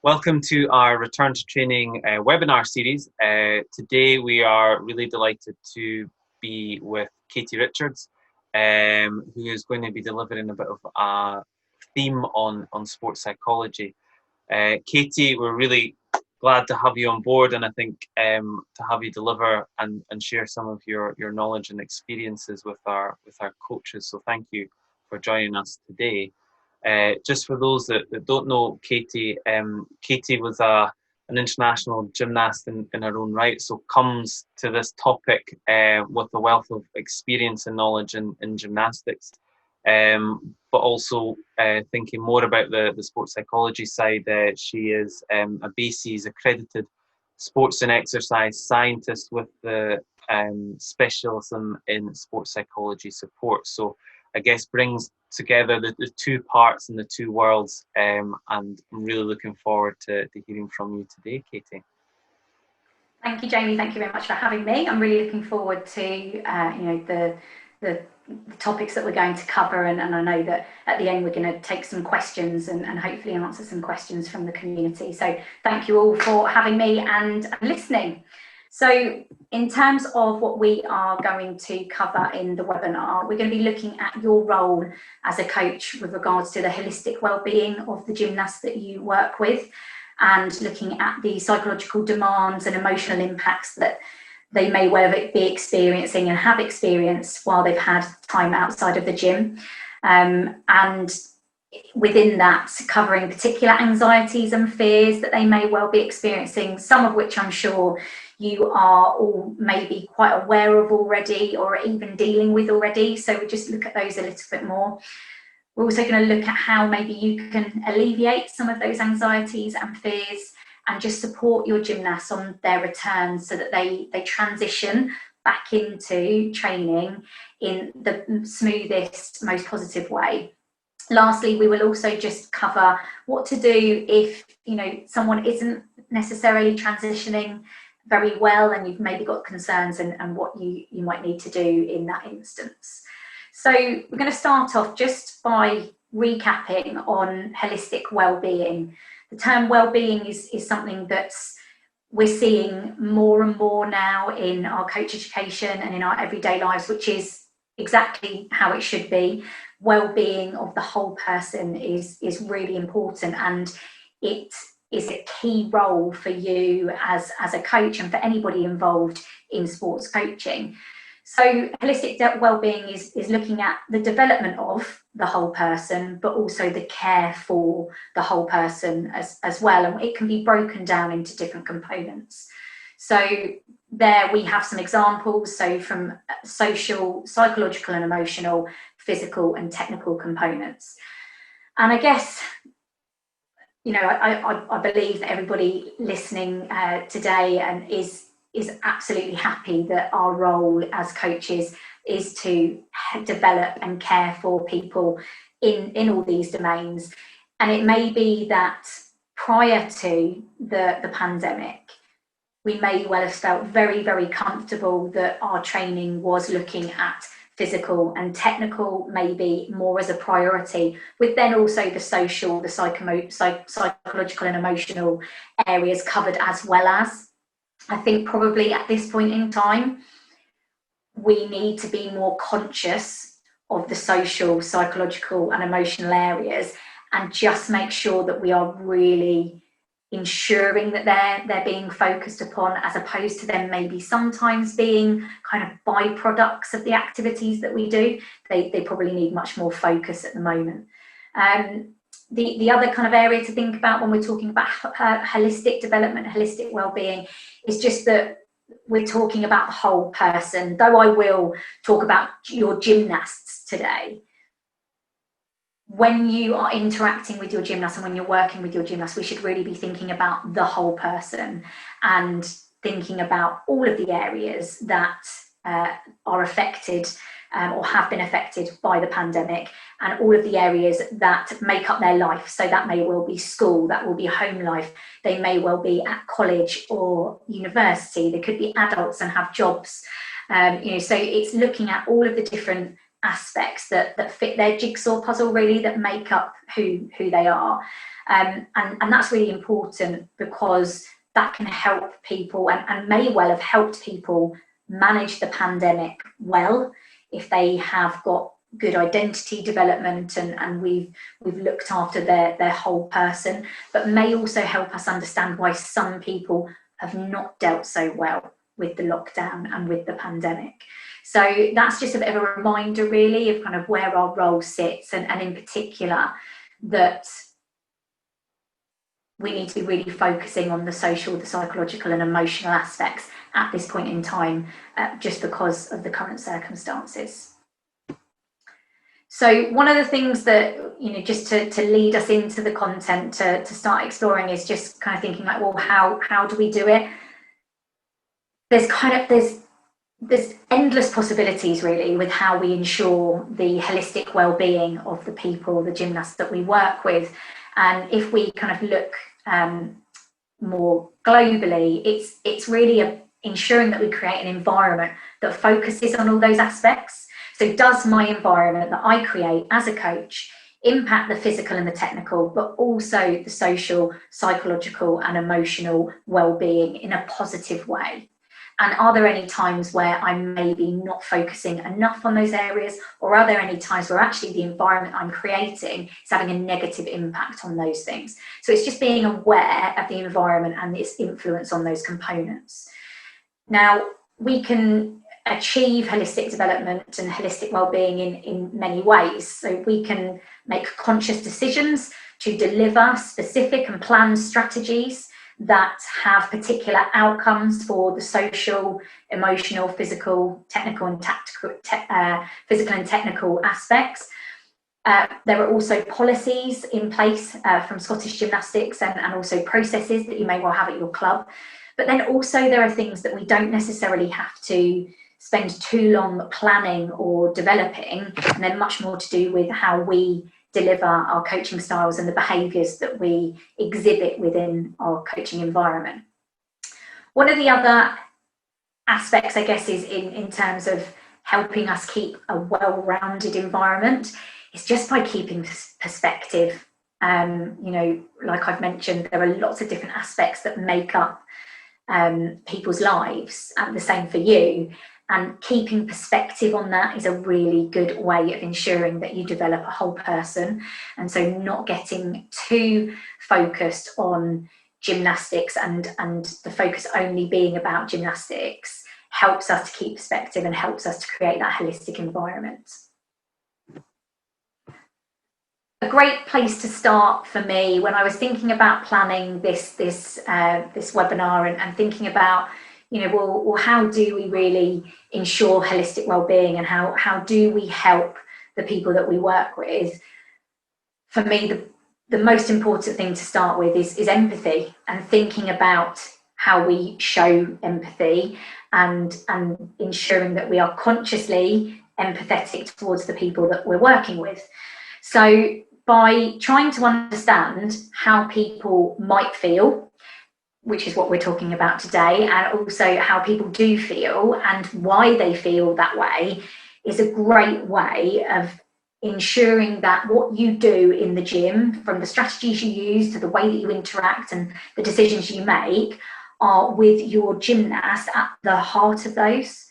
Welcome to our Return to Training webinar series. Today we are really delighted to be with Katie Richards, who is going to be delivering a bit of a theme on sports psychology. Katie, we're really glad to have you on board, and I think to have you deliver and share some of your knowledge and experiences with our coaches. So thank you for joining us today. Just for those that don't know Katie, Katie was an international gymnast in her own right, so comes to this topic with a wealth of experience and knowledge in gymnastics, but also thinking more about the sports psychology side. She is a BACES accredited sports and exercise scientist with the specialism in sports psychology support. So I guess brings together the two parts and the two worlds, and I'm really looking forward to hearing from you today, Katie. Thank you, Jamie. Thank you very much for having me. I'm really looking forward to the topics that we're going to cover, and I know that at the end we're going to take some questions and hopefully answer some questions from the community. So thank you all for having me and listening. So in terms of what we are going to cover in the webinar, we're going to be looking at your role as a coach with regards to the holistic well-being of the gymnasts that you work with, and looking at the psychological demands and emotional impacts that they may well be experiencing and have experienced while they've had time outside of the gym. And within that, covering particular anxieties and fears that they may well be experiencing, some of which I'm sure you are all maybe quite aware of already or even dealing with already. So we just look at those a little bit more. We're also going to look at how maybe you can alleviate some of those anxieties and fears and just support your gymnasts on their return so that they transition back into training in the smoothest, most positive way. Lastly, we will also just cover what to do if someone isn't necessarily transitioning very well and you've maybe got concerns and what you might need to do in that instance. So we're going to start off just by recapping on holistic well-being. The term well-being is something that we're seeing more and more now in our coach education and in our everyday lives, which is exactly how it should be. Well-being of the whole person is really important, and it is a key role for you as a coach and for anybody involved in sports coaching. So holistic well-being is looking at the development of the whole person, but also the care for the whole person as well. And it can be broken down into different components. So there we have some examples. So from social, psychological and emotional, physical and technical components. And I guess, I believe that everybody listening today and is absolutely happy that our role as coaches is to develop and care for people in all these domains. And it may be that prior to the pandemic, we may well have felt very, very comfortable that our training was looking at physical and technical, maybe more as a priority, with then also the social, the psychological and emotional areas covered as well as. I think probably at this point in time, we need to be more conscious of the social, psychological and emotional areas and just make sure that we are really ensuring that they're being focused upon, as opposed to them maybe sometimes being kind of byproducts of the activities that we do. They probably need much more focus at the moment. The other kind of area to think about when we're talking about holistic development, holistic well-being, is just that we're talking about the whole person. Though I will talk about your gymnasts today, when you are interacting with your gymnast and when you're working with your gymnast, we should really be thinking about the whole person and thinking about all of the areas that are affected or have been affected by the pandemic, and all of the areas that make up their life. So that may well be school, that will be home life, they may well be at college or university, they could be adults and have jobs. So it's looking at all of the different aspects that fit their jigsaw puzzle, really, that make up who they are. And that's really important, because that can help people, and may well have helped people manage the pandemic well, if they have got good identity development and we've looked after their whole person, but may also help us understand why some people have not dealt so well with the lockdown and with the pandemic. So that's just a bit of a reminder, really, of kind of where our role sits, and in particular that we need to be really focusing on the social, the psychological and emotional aspects at this point in time, just because of the current circumstances. So one of the things that, just to lead us into the content to start exploring, is just kind of thinking like, well, how do we do it? There's endless possibilities, really, with how we ensure the holistic well-being of the people, the gymnasts that we work with. And if we kind of look more globally, it's really ensuring that we create an environment that focuses on all those aspects. So does my environment that I create as a coach impact the physical and the technical, but also the social, psychological and emotional well-being in a positive way? And are there any times where I'm maybe not focusing enough on those areas, or are there any times where actually the environment I'm creating is having a negative impact on those things? So it's just being aware of the environment and its influence on those components. Now, we can achieve holistic development and holistic well-being in many ways. So we can make conscious decisions to deliver specific and planned strategies that have particular outcomes for the social, emotional, physical, technical and tactical, physical and technical aspects. There are also policies in place from Scottish Gymnastics, and also processes that you may well have at your club. But then also there are things that we don't necessarily have to spend too long planning or developing, and they're much more to do with how we deliver our coaching styles and the behaviours that we exhibit within our coaching environment. One of the other aspects, I guess, is in terms of helping us keep a well-rounded environment, is just by keeping perspective. Like I've mentioned, there are lots of different aspects that make up people's lives, and the same for you. And keeping perspective on that is a really good way of ensuring that you develop a whole person. And so not getting too focused on gymnastics and the focus only being about gymnastics helps us to keep perspective and helps us to create that holistic environment. A great place to start for me when I was thinking about planning this webinar and thinking about, well, how do we really ensure holistic well-being, and how do we help the people that we work with? For me, the most important thing to start with is empathy, and thinking about how we show empathy and ensuring that we are consciously empathetic towards the people that we're working with. So by trying to understand how people might feel, which is what we're talking about today, and also how people do feel and why they feel that way, is a great way of ensuring that what you do in the gym, from the strategies you use to the way that you interact and the decisions you make, are with your gymnast at the heart of those.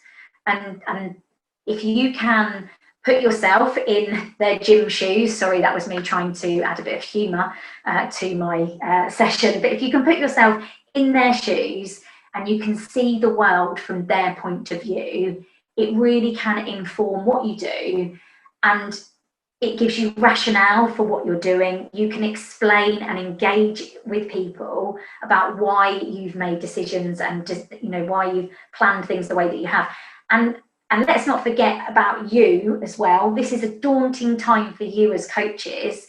And if you can put yourself in their gym shoes, sorry, that was me trying to add a bit of humour to my session, but if you can put yourself in their shoes and you can see the world from their point of view, it really can inform what you do, and it gives you rationale for what you're doing. You can explain and engage with people about why you've made decisions and just, why you've planned things the way that you have. And let's not forget about you as well. This is a daunting time for you as coaches.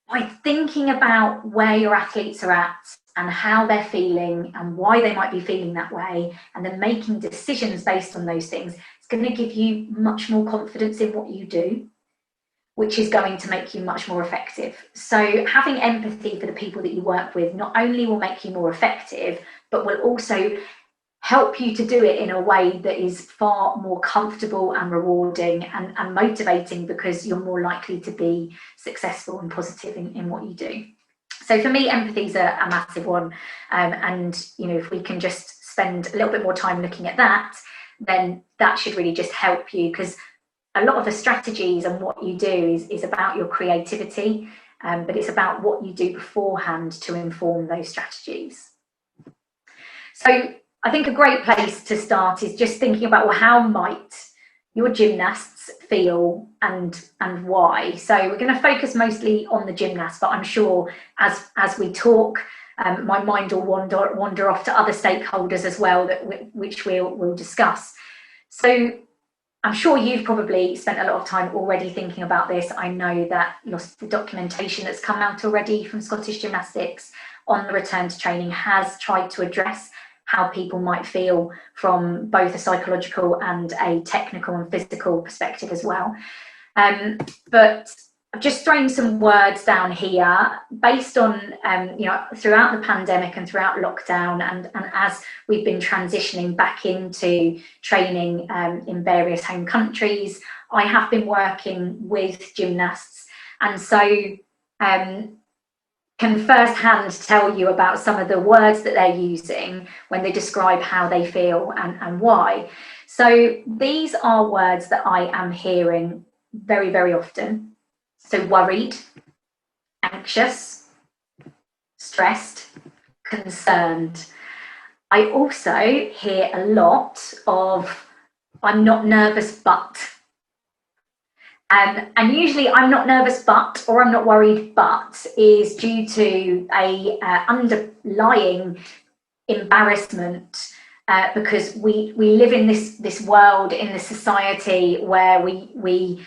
By thinking about where your athletes are at and how they're feeling and why they might be feeling that way, and then making decisions based on those things, it's going to give you much more confidence in what you do, which is going to make you much more effective. So having empathy for the people that you work with not only will make you more effective, but will also help you to do it in a way that is far more comfortable and rewarding and motivating, because you're more likely to be successful and positive in what you do. So for me, empathy is a massive one. And, you know, if we can just spend a little bit more time looking at that, then that should really just help you, because a lot of the strategies and what you do is about your creativity, but it's about what you do beforehand to inform those strategies. So I think a great place to start is just thinking about, well, how might your gymnasts feel and why? So we're going to focus mostly on the gymnasts, but I'm sure as we talk, my mind will wander off to other stakeholders as well, which we'll discuss. So I'm sure you've probably spent a lot of time already thinking about this. I know that the documentation that's come out already from Scottish Gymnastics on the return to training has tried to address how people might feel from both a psychological and a technical and physical perspective as well. But I've just thrown some words down here based on, you know, throughout the pandemic and throughout lockdown, and as we've been transitioning back into training in various home countries, I have been working with gymnasts, and so can firsthand tell you about some of the words that they're using when they describe how they feel and why. So these are words that I am hearing very, very often. So worried, anxious, stressed, concerned. I also hear a lot of I'm not nervous but. And usually I'm not nervous but, or I'm not worried but, is due to a underlying embarrassment, because we live in this world, in this society where we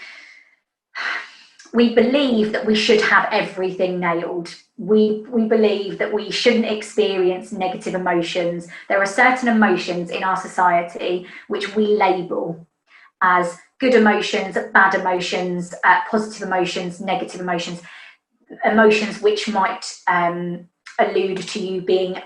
believe that we should have everything nailed. We believe that we shouldn't experience negative emotions. There are certain emotions in our society which we label as good emotions, bad emotions, positive emotions, negative emotions, emotions which might allude to you being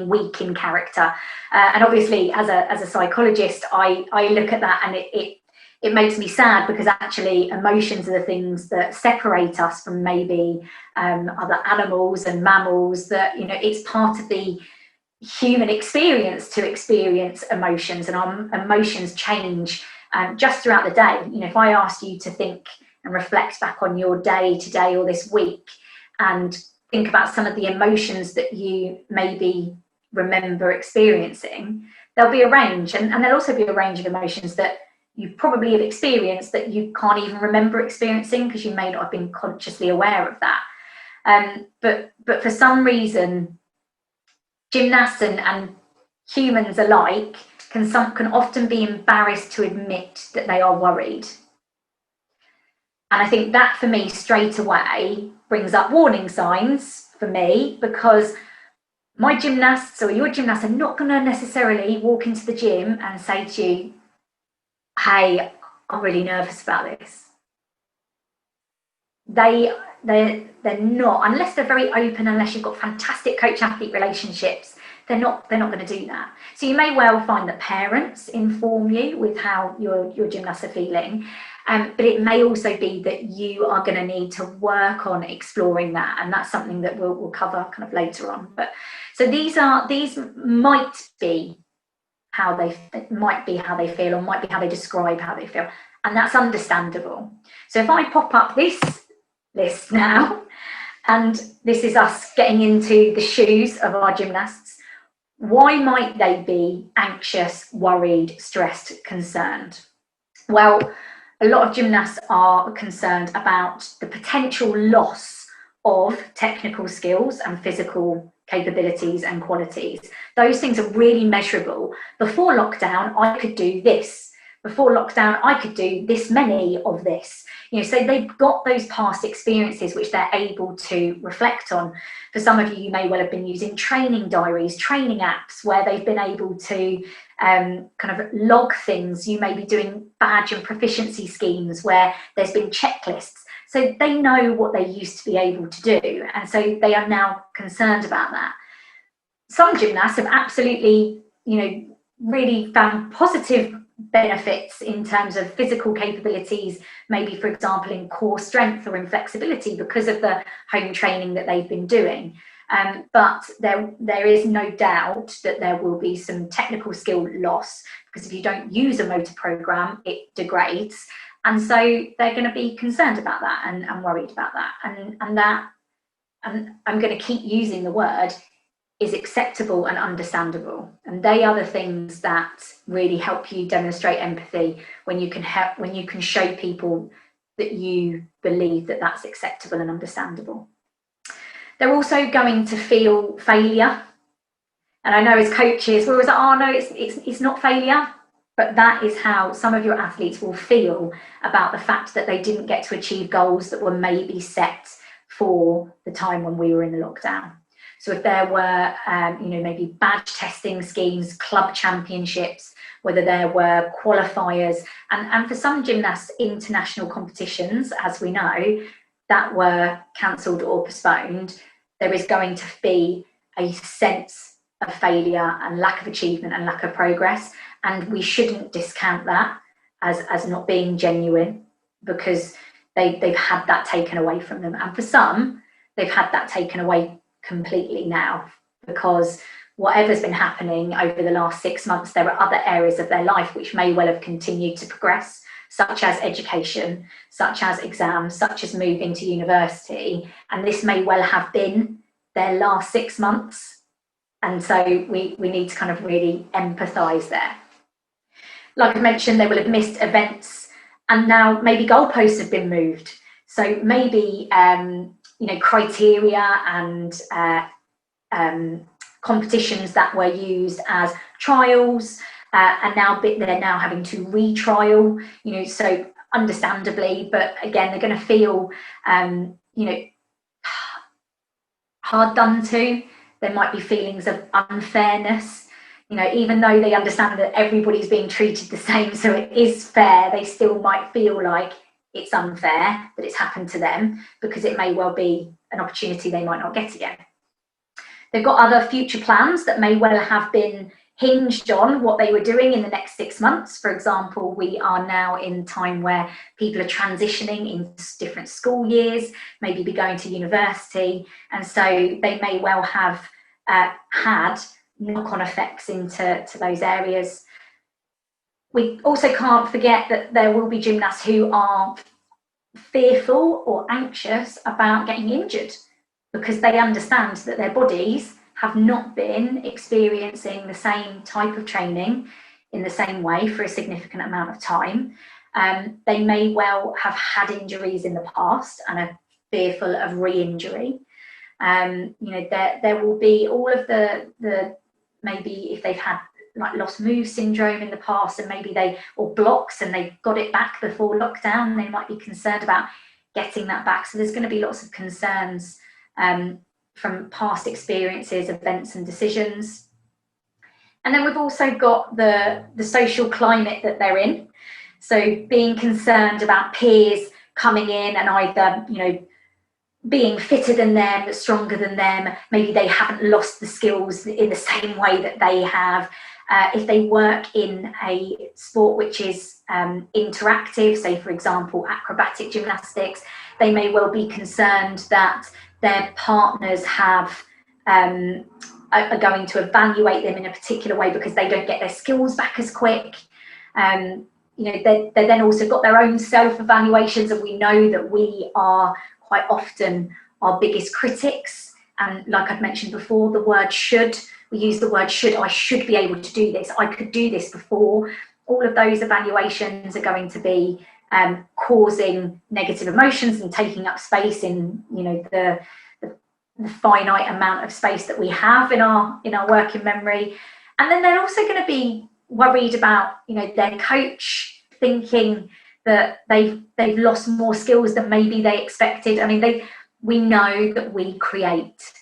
weak in character. And obviously, as a psychologist, I look at that and it makes me sad, because actually emotions are the things that separate us from maybe other animals and mammals. That, you know, it's part of the human experience to experience emotions, and our emotions change just throughout the day. You know, if I asked you to think and reflect back on your day today or this week and think about some of the emotions that you maybe remember experiencing, there'll be a range, and there'll also be a range of emotions that you probably have experienced that you can't even remember experiencing, because you may not have been consciously aware of that. But for some reason, gymnasts and humans alike can often be embarrassed to admit that they are worried. And I think that, for me, straight away brings up warning signs for me, because my gymnasts or your gymnasts are not going to necessarily walk into the gym and say to you, hey, I'm really nervous about this. They're not, unless they're very open, unless you've got fantastic coach-athlete relationships, they're not going to do that. So you may well find that parents inform you with how your gymnasts are feeling, but it may also be that you are going to need to work on exploring that, and that's something that we'll cover kind of later on. But so these might be how they feel, or might be how they describe how they feel, and that's understandable. So if I pop up this list now, and this is us getting into the shoes of our gymnasts, why might they be anxious, worried, stressed, concerned? Well, a lot of gymnasts are concerned about the potential loss of technical skills and physical capabilities and qualities. Those things are really measurable. Before lockdown, I could do this. Before lockdown, I could do this many of this. You know, so they've got those past experiences which they're able to reflect on. For some of you, you may well have been using training diaries, training apps, where they've been able to kind of log things. You may be doing badge and proficiency schemes where there's been checklists. So they know what they used to be able to do, and so they are now concerned about that. Some gymnasts have absolutely really found positive benefits in terms of physical capabilities, maybe for example in core strength or in flexibility because of the home training that they've been doing. But there is no doubt that there will be some technical skill loss, because if you don't use a motor program, it degrades. And so they're going to be concerned about that and worried about that. And I'm going to keep using the word, is acceptable and understandable. And they are the things that really help you demonstrate empathy, when you can show people that you believe that that's acceptable and understandable. They're also going to feel failure. And I know as coaches, we're always like, oh no, it's not failure. But that is how some of your athletes will feel about the fact that they didn't get to achieve goals that were maybe set for the time when we were in the lockdown. So if there were, maybe badge testing schemes, club championships, whether there were qualifiers, and for some gymnasts, international competitions, as we know, that were cancelled or postponed, there is going to be a sense of failure and lack of achievement and lack of progress. And we shouldn't discount that as not being genuine, because they've had that taken away from them. And for some, they've had that taken away completely now, because whatever's been happening over the last 6 months, there are other areas of their life which may well have continued to progress, such as education, such as exams, such as moving to university. And this may well have been their last 6 months. And so we need to kind of really empathise there. Like I mentioned, they will have missed events, and now maybe goalposts have been moved. So maybe, criteria and competitions that were used as trials, and now they're now having to retrial, so understandably, but again, they're going to feel, hard done to. There might be feelings of unfairness. Even though they understand that everybody's being treated the same, so it is fair, they still might feel like it's unfair that it's happened to them, because it may well be an opportunity they might not get again. They've got other future plans that may well have been hinged on what they were doing in the next 6 months. For example, we are now in time where people are transitioning into different school years, maybe be going to university, and so they may well have had knock-on effects into those areas. We also can't forget that there will be gymnasts who are fearful or anxious about getting injured, because they understand that their bodies have not been experiencing the same type of training in the same way for a significant amount of time. They may well have had injuries in the past and are fearful of re-injury. There will be all of the maybe if they've had like lost move syndrome in the past, and maybe or blocks and they got it back before lockdown, they might be concerned about getting that back. So there's going to be lots of concerns from past experiences, events and decisions. And then we've also got the social climate that they're in. So being concerned about peers coming in and either, being fitter than them, stronger than them. Maybe they haven't lost the skills in the same way that they have. If they work in a sport which is interactive, say for example acrobatic gymnastics, they may well be concerned that their partners are going to evaluate them in a particular way because they don't get their skills back as quick. They then also got their own self-evaluations, and we know that we are quite often our biggest critics. And like I've mentioned before, the word should, we use the word should. I should be able to do this. I could do this before. All of those evaluations are going to be causing negative emotions and taking up space in the finite amount of space that we have in our working memory. And then they're also going to be worried about their coach thinking that they've lost more skills than maybe they expected. I mean, we know that we create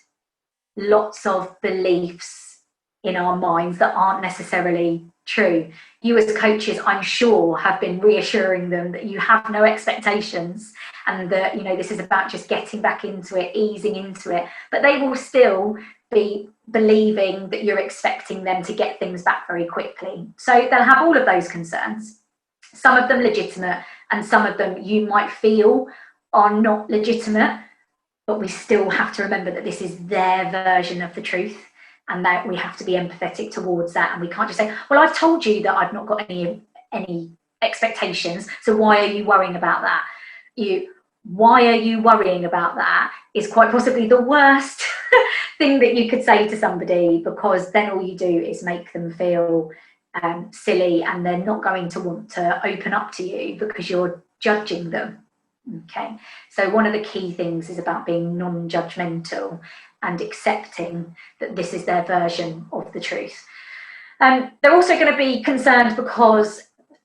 lots of beliefs in our minds that aren't necessarily true. You as coaches, I'm sure, have been reassuring them that you have no expectations and that, you know, this is about just getting back into it, easing into it, but they will still be believing that you're expecting them to get things back very quickly. So they'll have all of those concerns, some of them legitimate and some of them you might feel are not legitimate, but we still have to remember that this is their version of the truth and that we have to be empathetic towards that. And we can't just say, well, I've told you that I've not got any expectations, so why are you worrying about that? Why are you worrying about that is quite possibly the worst thing that you could say to somebody, because then all you do is make them feel silly and they're not going to want to open up to you because you're judging them. Okay, so one of the key things is about being non-judgmental and accepting that this is their version of the truth. They're also going to be concerned because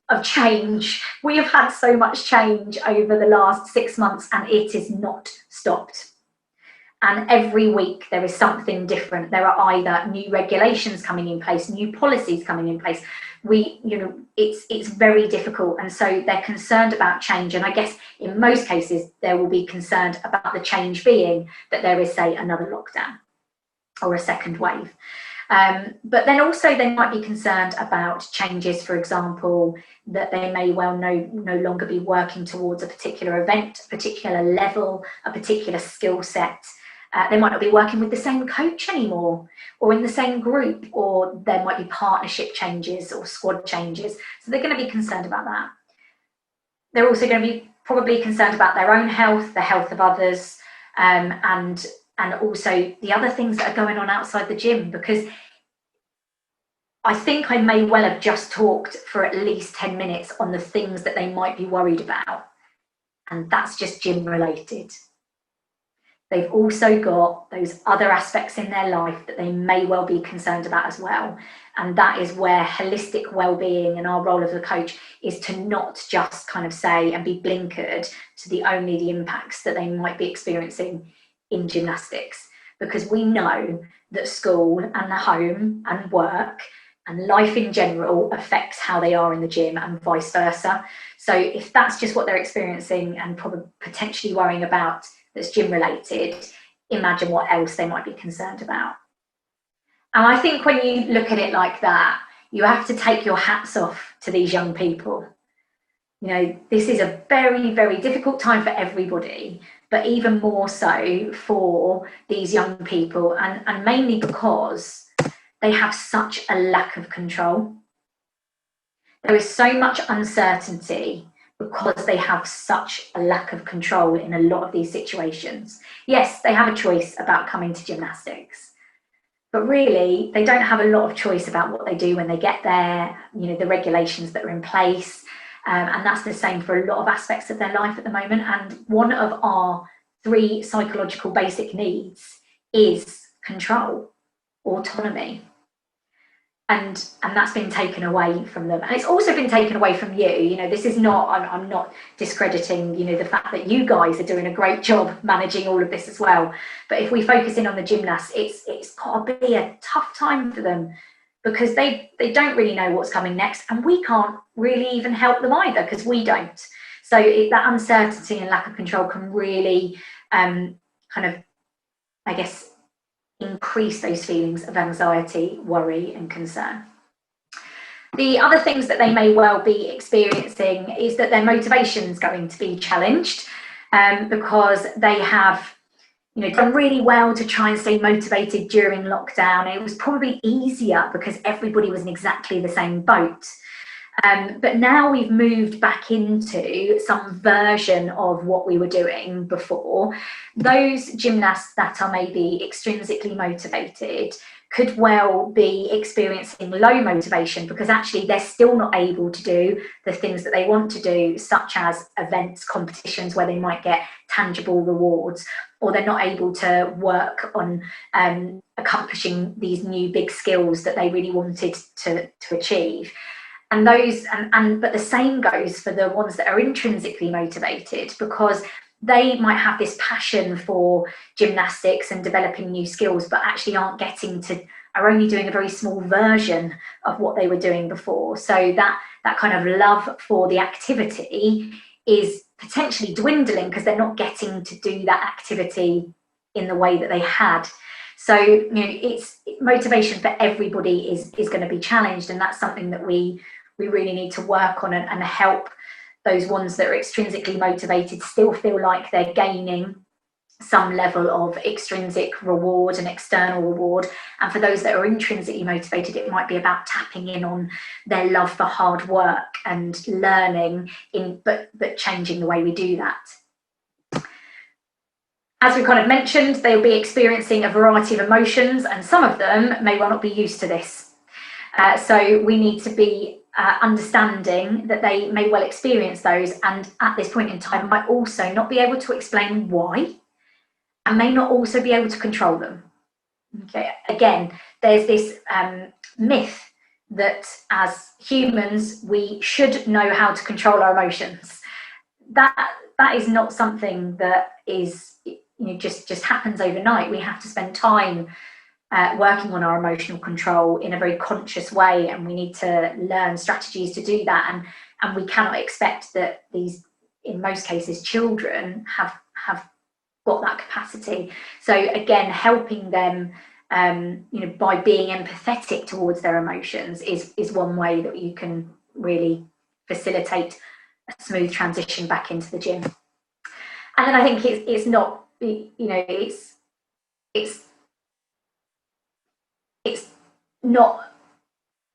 of change. We have had so much change over the last 6 months and it is not stopped. And every week there is something different. There are either new regulations coming in place, new policies coming in place. It's very difficult. And so they're concerned about change. And I guess in most cases, there will be concerned about the change being that there is, say, another lockdown or a second wave. But then also they might be concerned about changes, for example, that they may well no longer be working towards a particular event, a particular level, a particular skill set. They might not be working with the same coach anymore or in the same group, or there might be partnership changes or squad changes. So they're going to be concerned about that. They're also going to be probably concerned about their own health, the health of others, and also the other things that are going on outside the gym, because I think I may well have just talked for at least 10 minutes on the things that they might be worried about. And that's just gym related. They've also got those other aspects in their life that they may well be concerned about as well. And that is where holistic well-being and our role as a coach is to not just kind of say and be blinkered to only the impacts that they might be experiencing in gymnastics. Because we know that school and the home and work and life in general affects how they are in the gym and vice versa. So if that's just what they're experiencing and probably potentially worrying about that's gym related, imagine what else they might be concerned about. And I think when you look at it like that, you have to take your hats off to these young people. You know, this is a very, very difficult time for everybody, but even more so for these young people, and mainly because they have such a lack of control. There is so much uncertainty because they have such a lack of control in a lot of these situations. Yes, they have a choice about coming to gymnastics, but really they don't have a lot of choice about what they do when they get there, you know, the regulations that are in place. And that's the same for a lot of aspects of their life at the moment. And one of our 3 psychological basic needs is control, autonomy. And that's been taken away from them. And it's also been taken away from you. You know, this is not, I'm not discrediting, you know, the fact that you guys are doing a great job managing all of this as well. But if we focus in on the gymnasts, it's got to be a tough time for them because they don't really know what's coming next. And we can't really even help them either because we don't. So that uncertainty and lack of control can really kind of, I guess, increase those feelings of anxiety, worry, and concern. The other things that they may well be experiencing is that their motivation is going to be challenged because they have, you know, done really well to try and stay motivated during lockdown. It was probably easier because everybody was in exactly the same boat. But now we've moved back into some version of what we were doing before. Those gymnasts that are maybe extrinsically motivated could well be experiencing low motivation because actually they're still not able to do the things that they want to do, such as events, competitions where they might get tangible rewards, or they're not able to work on accomplishing these new big skills that they really wanted to achieve. And but the same goes for the ones that are intrinsically motivated because they might have this passion for gymnastics and developing new skills, but actually aren't getting to are only doing a very small version of what they were doing before. So that kind of love for the activity is potentially dwindling because they're not getting to do that activity in the way that they had. So, you know, it's motivation for everybody is going to be challenged, and that's something that we really need to work on and help those ones that are extrinsically motivated still feel like they're gaining some level of extrinsic reward and external reward. And for those that are intrinsically motivated, it might be about tapping in on their love for hard work and learning, but changing the way we do that. As we kind of mentioned, they'll be experiencing a variety of emotions, and some of them may well not be used to this. So we need to be understanding that they may well experience those, and at this point in time might also not be able to explain why, and may not also be able to control them. Okay, again, there's this myth that as humans we should know how to control our emotions. That is not something that is, you know, just happens overnight. We have to spend time working on our emotional control in a very conscious way, and we need to learn strategies to do that. And we cannot expect that these, in most cases, children have got that capacity. So again, helping them, you know, by being empathetic towards their emotions is one way that you can really facilitate a smooth transition back into the gym. And then I think it's not, you know, it's not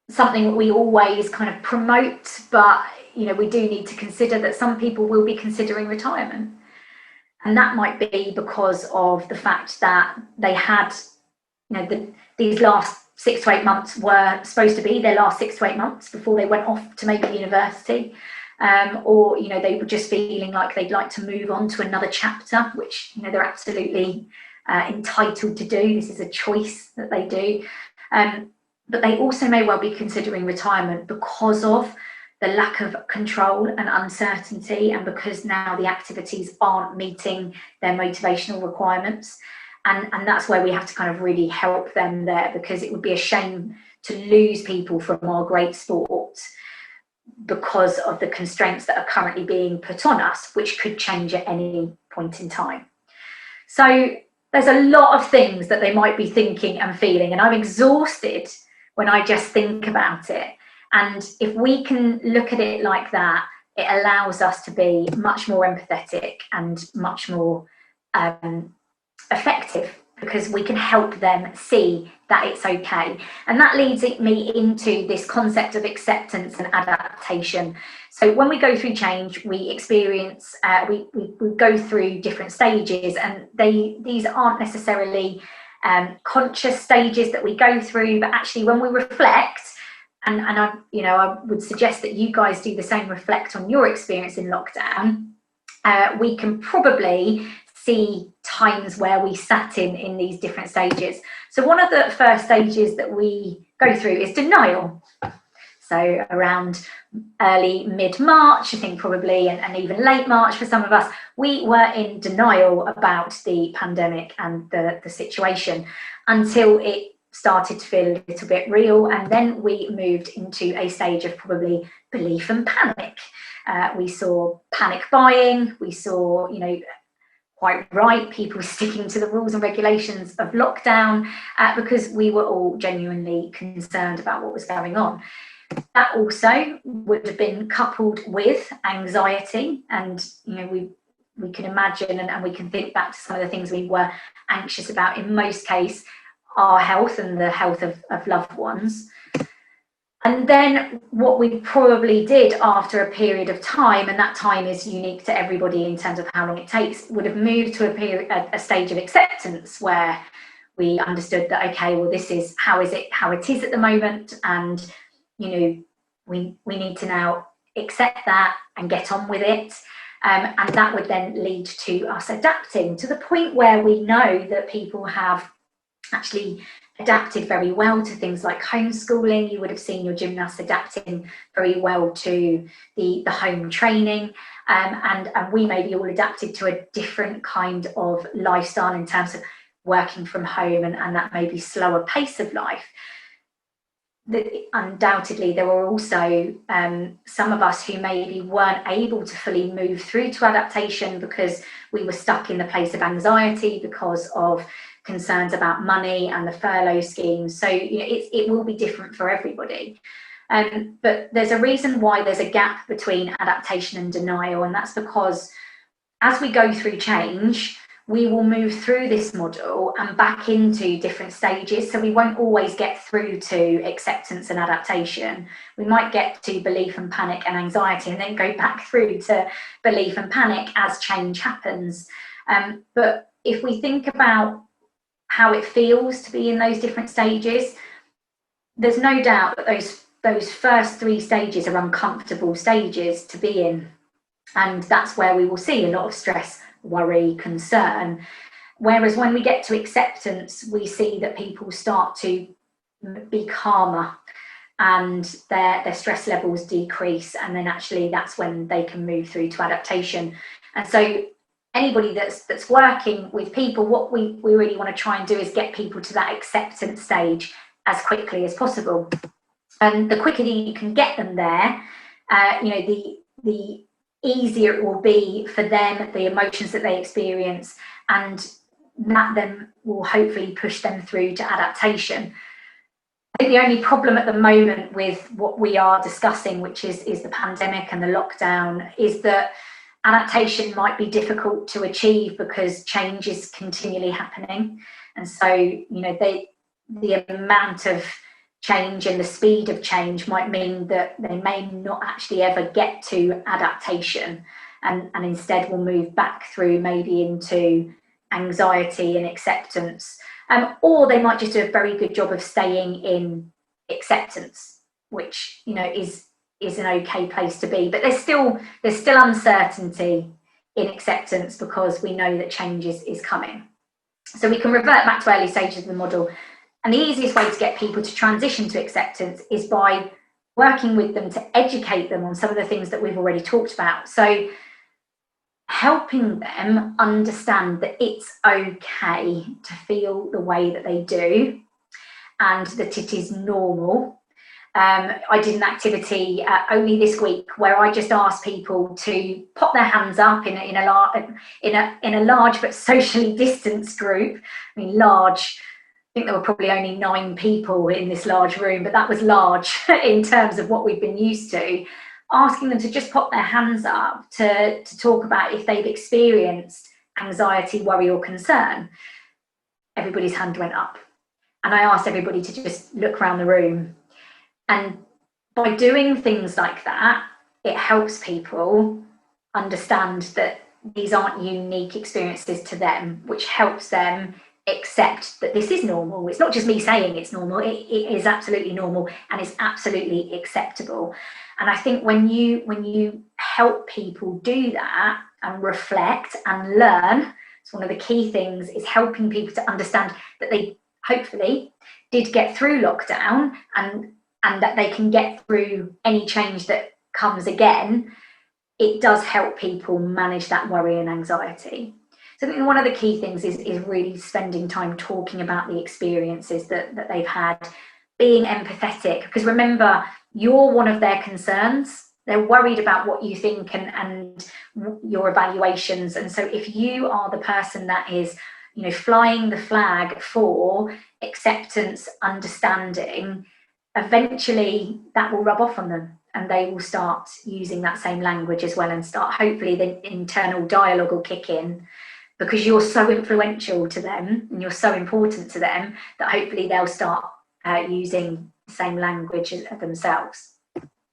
something that we always kind of promote, but, you know, we do need to consider that some people will be considering retirement. And that might be because of the fact that they had, you know, these last 6 to 8 months were supposed to be their last 6 to 8 months before they went off to maybe university. Or, you know, they were just feeling like they'd like to move on to another chapter, which, you know, they're absolutely entitled to do. This is a choice that they do. But they also may well be considering retirement because of the lack of control and uncertainty, and because now the activities aren't meeting their motivational requirements. And that's where we have to kind of really help them there, because it would be a shame to lose people from our great sport because of the constraints that are currently being put on us, which could change at any point in time. So there's a lot of things that they might be thinking and feeling, and I'm exhausted when I just think about it. And if we can look at it like that, it allows us to be much more empathetic and much more effective, because we can help them see that it's okay. And that leads me into this concept of acceptance and adaptation. So when we go through change, we experience, we go through different stages, and these aren't necessarily conscious stages that we go through, but actually when we reflect, and I would suggest that you guys do the same, reflect on your experience in lockdown, we can probably see times where we sat in these different stages. So one of the first stages that we go through is denial. So around early mid-March, I think probably, and even late March for some of us, we were in denial about the pandemic and the situation until it started to feel a little bit real. And then we moved into a stage of probably belief and panic. We saw panic buying. We saw, you know, quite right, people sticking to the rules and regulations of lockdown because we were all genuinely concerned about what was going on. That also would have been coupled with anxiety, and, you know, we can imagine and we can think back to some of the things we were anxious about, in most cases our health and the health of loved ones. And then what we probably did after a period of time, and that time is unique to everybody in terms of how long it takes, would have moved to a stage of acceptance, where we understood that, okay, well, this is how it is at the moment, and, you know, we need to now accept that and get on with it. And that would then lead to us adapting to the point where we know that people have actually adapted very well to things like homeschooling. You would have seen your gymnasts adapting very well to the home training, and we maybe all adapted to a different kind of lifestyle in terms of working from home and that maybe slower pace of life, that undoubtedly there were also some of us who maybe weren't able to fully move through to adaptation because we were stuck in the place of anxiety because of concerns about money and the furlough scheme. So it will be different for everybody. But there's a reason why there's a gap between adaptation and denial, and that's because as we go through change, we will move through this model and back into different stages. So we won't always get through to acceptance and adaptation. We might get to belief and panic and anxiety and then go back through to belief and panic as change happens. But if we think about how it feels to be in those different stages, there's no doubt that those first 3 stages are uncomfortable stages to be in. And that's where we will see a lot of stress, worry, concern. Whereas when we get to acceptance, we see that people start to be calmer and their stress levels decrease. And then actually that's when they can move through to adaptation. And so anybody that's working with people, what we really want to try and do is get people to that acceptance stage as quickly as possible. And the quicker you can get them there, the easier it will be for them, the emotions that they experience, and that then will hopefully push them through to adaptation. I think the only problem at the moment with what we are discussing, which is the pandemic and the lockdown, is that adaptation might be difficult to achieve because change is continually happening. And so, the amount of change and the speed of change might mean that they may not actually ever get to adaptation and instead will move back through maybe into anxiety and acceptance. Or they might just do a very good job of staying in acceptance, which, is an okay place to be. But there's still uncertainty in acceptance because we know that change is coming. So we can revert back to early stages of the model. And the easiest way to get people to transition to acceptance is by working with them to educate them on some of the things that we've already talked about. So helping them understand that it's okay to feel the way that they do and that it is normal. I did an activity only this week where I just asked people to pop their hands up in a large but socially distanced group. I mean, large. I think there were probably only 9 people in this large room, but that was large in terms of what we've been used to. Asking them to just pop their hands up to talk about if they've experienced anxiety, worry, or concern. Everybody's hand went up. And I asked everybody to just look around the room. And by doing things like that, it helps people understand that these aren't unique experiences to them, which helps them accept that this is normal. It's not just me saying it's normal, it is absolutely normal and it's absolutely acceptable. And I think when you help people do that and reflect and learn, it's one of the key things, is helping people to understand that they hopefully did get through lockdown and that they can get through any change that comes again. It does help people manage that worry and anxiety. So I think one of the key things is really spending time talking about the experiences that they've had, being empathetic, because remember, you're one of their concerns. They're worried about what you think and your evaluations. And so if you are the person that is, flying the flag for acceptance, understanding, eventually that will rub off on them and they will start using that same language as well, and start, hopefully the internal dialogue will kick in, because you're so influential to them and you're so important to them that hopefully they'll start using the same language as themselves.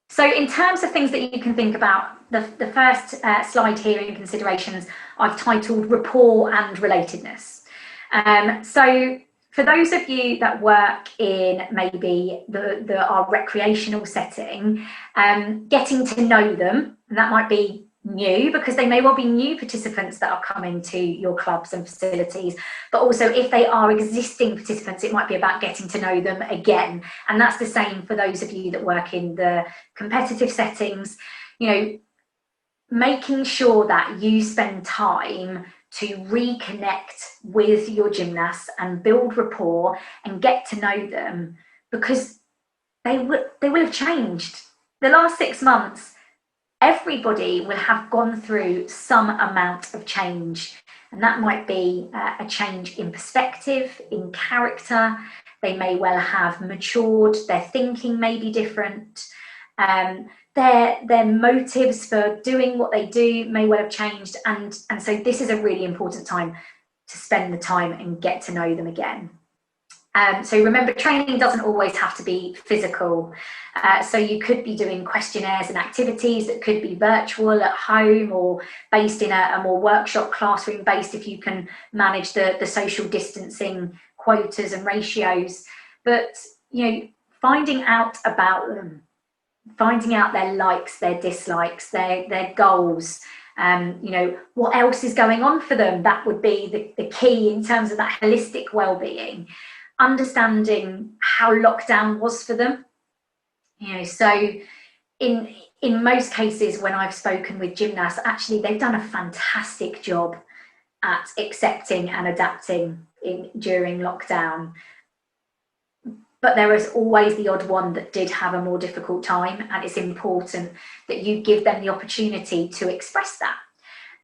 So in terms of things that you can think about, the first slide here in considerations, I've titled Rapport and Relatedness. So for those of you that work in maybe our recreational setting, getting to know them, and that might be new because they may well be new participants that are coming to your clubs and facilities, but also if they are existing participants, it might be about getting to know them again. And that's the same for those of you that work in the competitive settings, making sure that you spend time to reconnect with your gymnasts and build rapport and get to know them, because they will have changed. The last 6 months, everybody will have gone through some amount of change, and that might be a change in perspective, in character. They may well have matured, their thinking may be different, their motives for doing what they do may well have changed, and so this is a really important time to spend the time and get to know them again. So remember, training doesn't always have to be physical. So you could be doing questionnaires and activities that could be virtual at home, or based in a more workshop classroom based, if you can manage the social distancing quotas and ratios. But, finding out about them, finding out their likes, their dislikes, their goals, what else is going on for them, that would be the key in terms of that holistic well-being. Understanding how lockdown was for them. So in most cases, when I've spoken with gymnasts, actually they've done a fantastic job at accepting and adapting during lockdown. But there is always the odd one that did have a more difficult time, and it's important that you give them the opportunity to express that.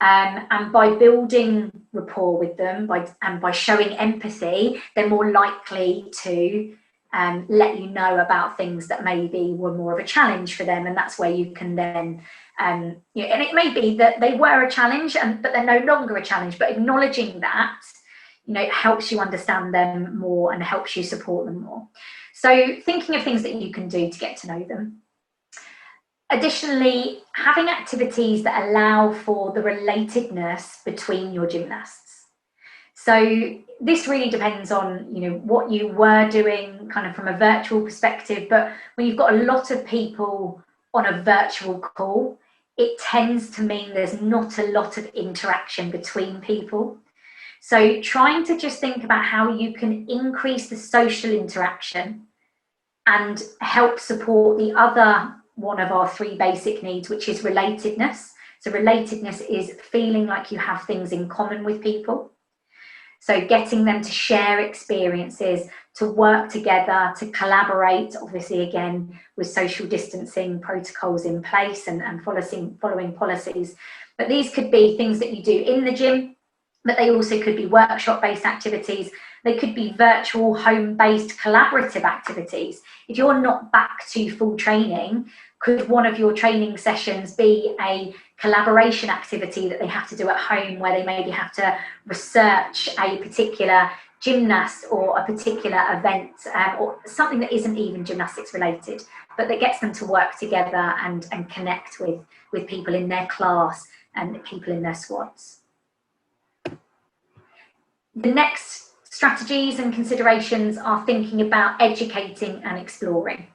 And by building rapport with them, by showing empathy, they're more likely to let you know about things that maybe were more of a challenge for them, and that's where you can then, and it may be that they were a challenge, but they're no longer a challenge. But acknowledging that, helps you understand them more and helps you support them more. So thinking of things that you can do to get to know them. Additionally, having activities that allow for the relatedness between your gymnasts. So this really depends on, what you were doing kind of from a virtual perspective, but when you've got a lot of people on a virtual call, it tends to mean there's not a lot of interaction between people. So trying to just think about how you can increase the social interaction and help support the other one of our 3 basic needs, which is relatedness. So relatedness is feeling like you have things in common with people. So getting them to share experiences, to work together, to collaborate, obviously again with social distancing protocols in place and following policies. But these could be things that you do in the gym, but they also could be workshop-based activities. They could be virtual, home-based, collaborative activities. If you're not back to full training, could one of your training sessions be a collaboration activity that they have to do at home, where they maybe have to research a particular gymnast or a particular event, or something that isn't even gymnastics related, but that gets them to work together and connect with people in their class and people in their squads. The next strategies and considerations are thinking about educating and exploring.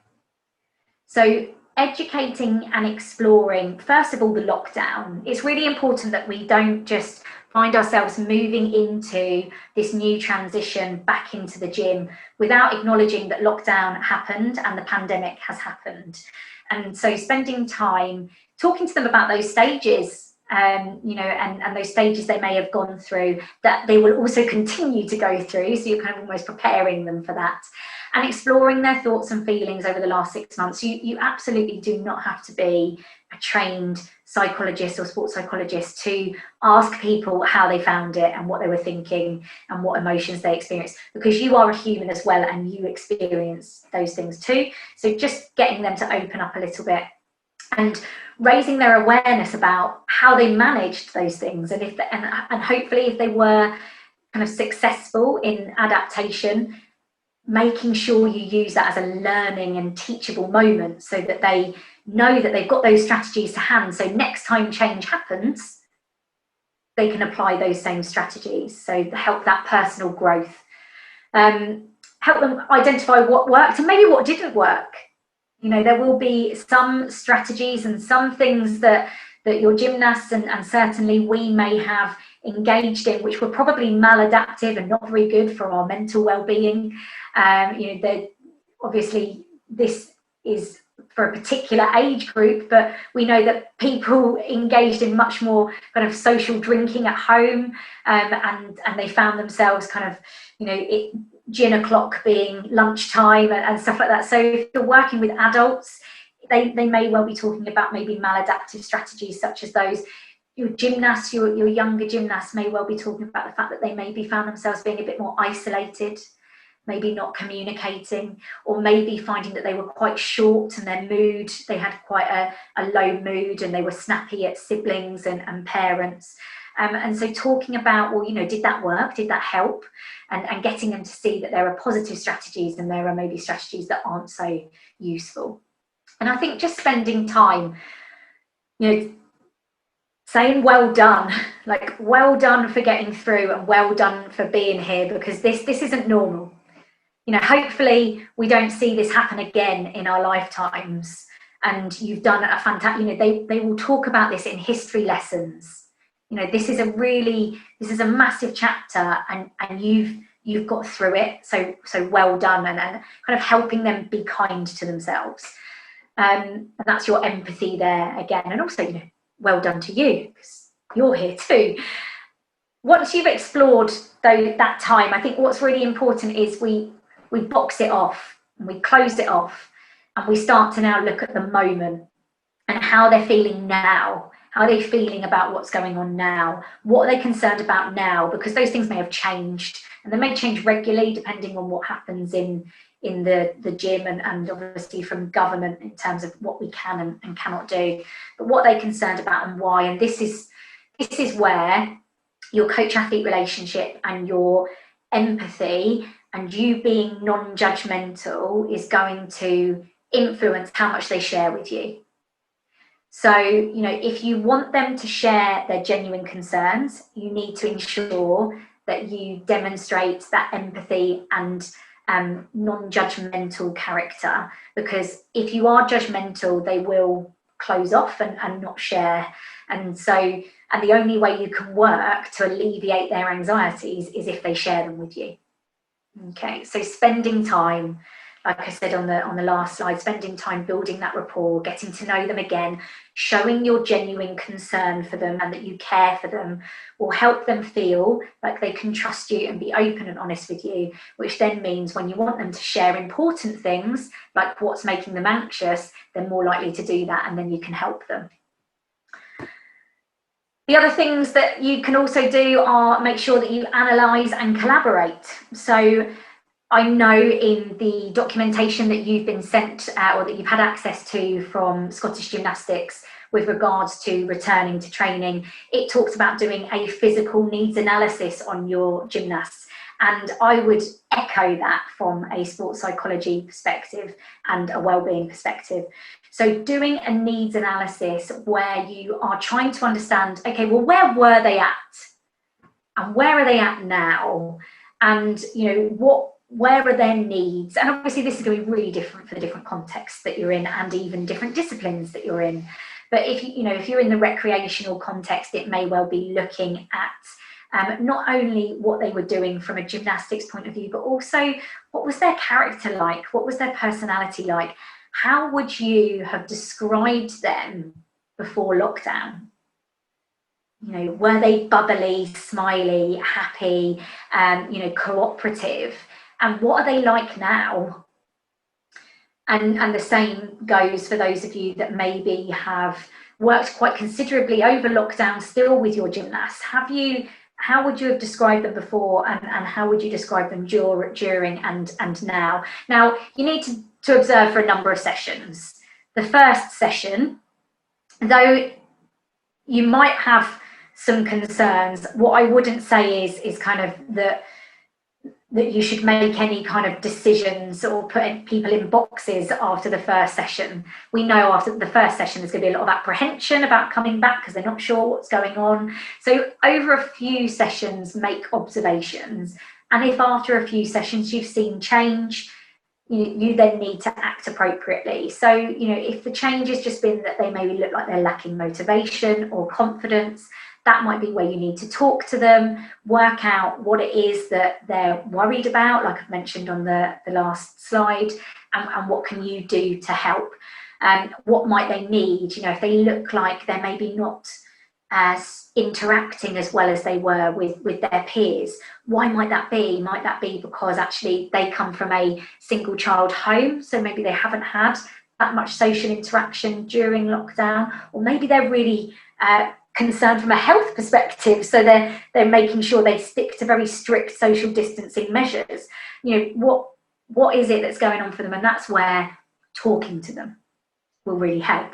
So educating and exploring, first of all, the lockdown. It's really important that we don't just find ourselves moving into this new transition back into the gym without acknowledging that lockdown happened and the pandemic has happened. And so spending time talking to them about those stages, and those stages they may have gone through, that they will also continue to go through. So you're kind of almost preparing them for that. And exploring their thoughts and feelings over the last 6 months. You absolutely do not have to be a trained psychologist or sports psychologist to ask people how they found it and what they were thinking and what emotions they experienced, because you are a human as well and you experience those things too. So just getting them to open up a little bit and raising their awareness about how they managed those things, and and hopefully if they were kind of successful in adaptation, making sure you use that as a learning and teachable moment so that they know that they've got those strategies to hand. So next time change happens, they can apply those same strategies. So help that personal growth. Help them identify what worked and maybe what didn't work. There will be some strategies and some things that your gymnasts and certainly we may have engaged in which were probably maladaptive and not very good for our mental well-being. Obviously this is for a particular age group, but we know that people engaged in much more kind of social drinking at home, and they found themselves kind of, gin o'clock being lunchtime and stuff like that. So if you're working with adults, they may well be talking about maybe maladaptive strategies such as those. Your gymnasts, your younger gymnasts may well be talking about the fact that they maybe found themselves being a bit more isolated, maybe not communicating, or maybe finding that they were quite short and their mood, they had quite a low mood and they were snappy at siblings and parents. And so talking about, well, did that work? Did that help? And getting them to see that there are positive strategies and there are maybe strategies that aren't so useful. And I think just spending time, saying well done, like well done for getting through and well done for being here, because this isn't normal. Hopefully we don't see this happen again in our lifetimes. And you've done a fantastic, they will talk about this in history lessons. This is a massive chapter, and you've got through it. So well done, and kind of helping them be kind to themselves. And that's your empathy there again. And also, well done to you, because you're here too. Once you've explored that time, I think what's really important is we box it off and we close it off, and we start to now look at the moment and how they're feeling now. How are they feeling about what's going on now? What are they concerned about now? Because those things may have changed, and they may change regularly depending on what happens in the gym and obviously from government in terms of what we can and cannot do. But what are they concerned about and why? And this is where your coach-athlete relationship and your empathy and you being non-judgmental is going to influence how much they share with you. So, if you want them to share their genuine concerns, you need to ensure that you demonstrate that empathy and non-judgmental character, because if you are judgmental, they will close off and not share. And the only way you can work to alleviate their anxieties is if they share them with you. Okay, so spending time, like I said on the last slide, spending time building that rapport, getting to know them again, showing your genuine concern for them and that you care for them will help them feel like they can trust you and be open and honest with you, which then means when you want them to share important things, like what's making them anxious, they're more likely to do that, and then you can help them. The other things that you can also do are make sure that you analyse and collaborate. So I know in the documentation that you've been sent or that you've had access to from Scottish Gymnastics with regards to returning to training, it talks about doing a physical needs analysis on your gymnasts. And I would echo that from a sports psychology perspective and a wellbeing perspective. So doing a needs analysis where you are trying to understand, okay, well, where were they at? And where are they at now? And, where are their needs? And obviously this is going to be really different for the different contexts that you're in and even different disciplines that you're in. But if you're in the recreational context, it may well be looking at not only what they were doing from a gymnastics point of view, but also what was their character like? What was their personality like? How would you have described them before lockdown? Were they bubbly, smiley, happy, cooperative? And what are they like now? And the same goes for those of you that maybe have worked quite considerably over lockdown still with your gymnasts. How would you have described them before, and how would you describe them during and now? Now, you need to observe for a number of sessions. The first session, though you might have some concerns, what I wouldn't say is kind of that you should make any kind of decisions or put people in boxes after the first session. We know after the first session there's going to be a lot of apprehension about coming back because they're not sure what's going on. So over a few sessions, make observations. And if after a few sessions you've seen change, you then need to act appropriately. So, if the change has just been that they maybe look like they're lacking motivation or confidence, that might be where you need to talk to them, work out what it is that they're worried about, like I've mentioned on the last slide, and what can you do to help. What might they need? You know, if they look like they're maybe not as interacting as well as they were with their peers, why might that be? Might that be because actually they come from a single child home, so maybe they haven't had that much social interaction during lockdown, or maybe they're really concerned from a health perspective, so they're making sure they stick to very strict social distancing measures. You know, what is it that's going on for them? And that's where talking to them will really help.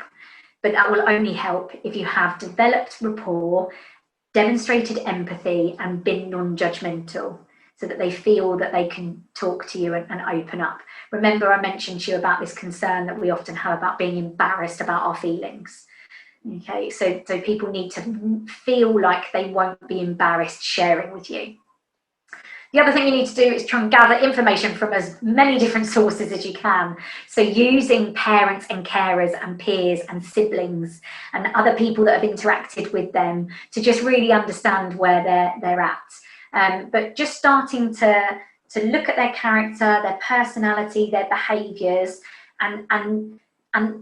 But that will only help if you have developed rapport, demonstrated empathy, and been non-judgmental, so that they feel that they can talk to you and open up. Remember, I mentioned to you about this concern that we often have about being embarrassed about our feelings. Okay, so people need to feel like they won't be embarrassed sharing with you. The other thing you need to do is try and gather information from as many different sources as you can. So using parents and carers and peers and siblings and other people that have interacted with them to just really understand where they're at. But just starting to look at their character, their personality, their behaviours, and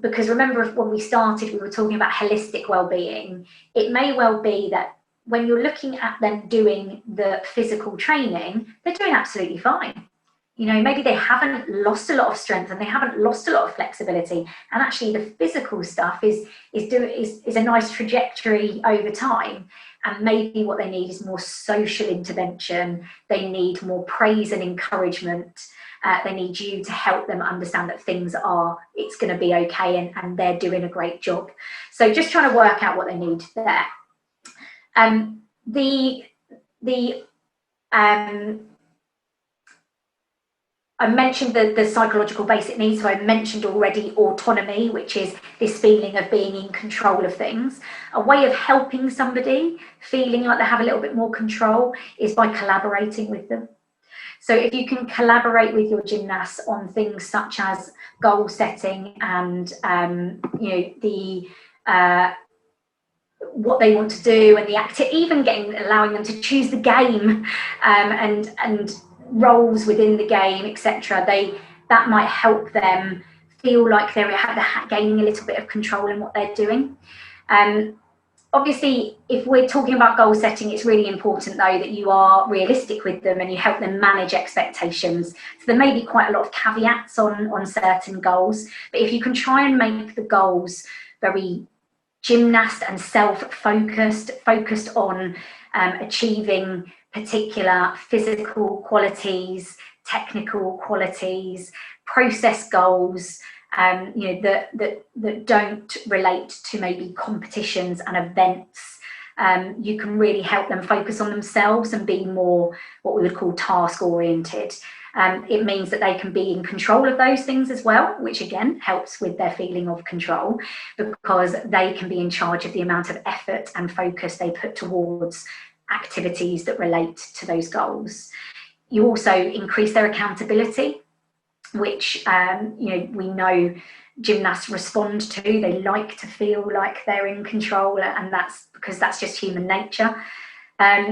because remember when we started, we were talking about holistic well-being. It may well be that when you're looking at them doing the physical training, they're doing absolutely fine. You know, maybe they haven't lost a lot of strength and they haven't lost a lot of flexibility. And actually the physical stuff is a nice trajectory over time. And maybe what they need is more social intervention. They need more praise and encouragement. They need you to help them understand that it's going to be okay, and they're doing a great job. So just trying to work out what they need there. I mentioned the psychological basic needs, so I mentioned already autonomy, which is this feeling of being in control of things. A way of helping somebody feeling like they have a little bit more control is by collaborating with them. So if you can collaborate with your gymnasts on things such as goal setting and what they want to do and even allowing them to choose the game and roles within the game, etc. That might help them feel like they're gaining a little bit of control in what they're doing. Obviously, if we're talking about goal setting, it's really important though that you are realistic with them and you help them manage expectations. So there may be quite a lot of caveats on certain goals, but if you can try and make the goals very gymnast and self-focused, focused on achieving particular physical qualities, technical qualities, process goals, that don't relate to maybe competitions and events. You can really help them focus on themselves and be more what we would call task oriented. It means that they can be in control of those things as well, which again helps with their feeling of control, because they can be in charge of the amount of effort and focus they put towards activities that relate to those goals. You also increase their accountability, which we know gymnasts respond to. They like to feel like they're in control, and that's because that's just human nature.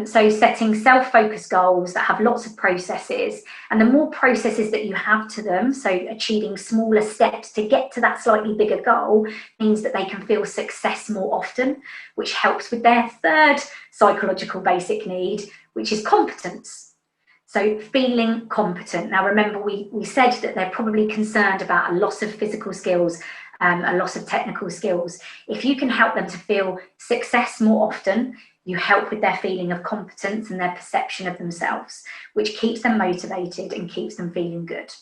So setting self-focused goals that have lots of processes, and the more processes that you have to them, so achieving smaller steps to get to that slightly bigger goal, means that they can feel success more often, which helps with their third psychological basic need, which is competence. So feeling competent. Now remember, we said that they're probably concerned about a loss of physical skills, a loss of technical skills. If you can help them to feel success more often, you help with their feeling of competence and their perception of themselves, which keeps them motivated and keeps them feeling good.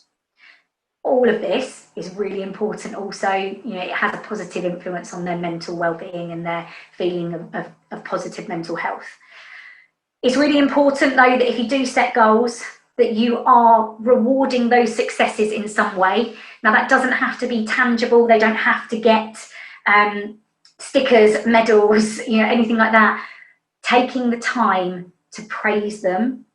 All of this is really important also. It has a positive influence on their mental well-being and their feeling of positive mental health. It's really important though that if you do set goals, that you are rewarding those successes in some way. Now that doesn't have to be tangible. They don't have to get stickers, medals, anything like that. Taking the time to praise them,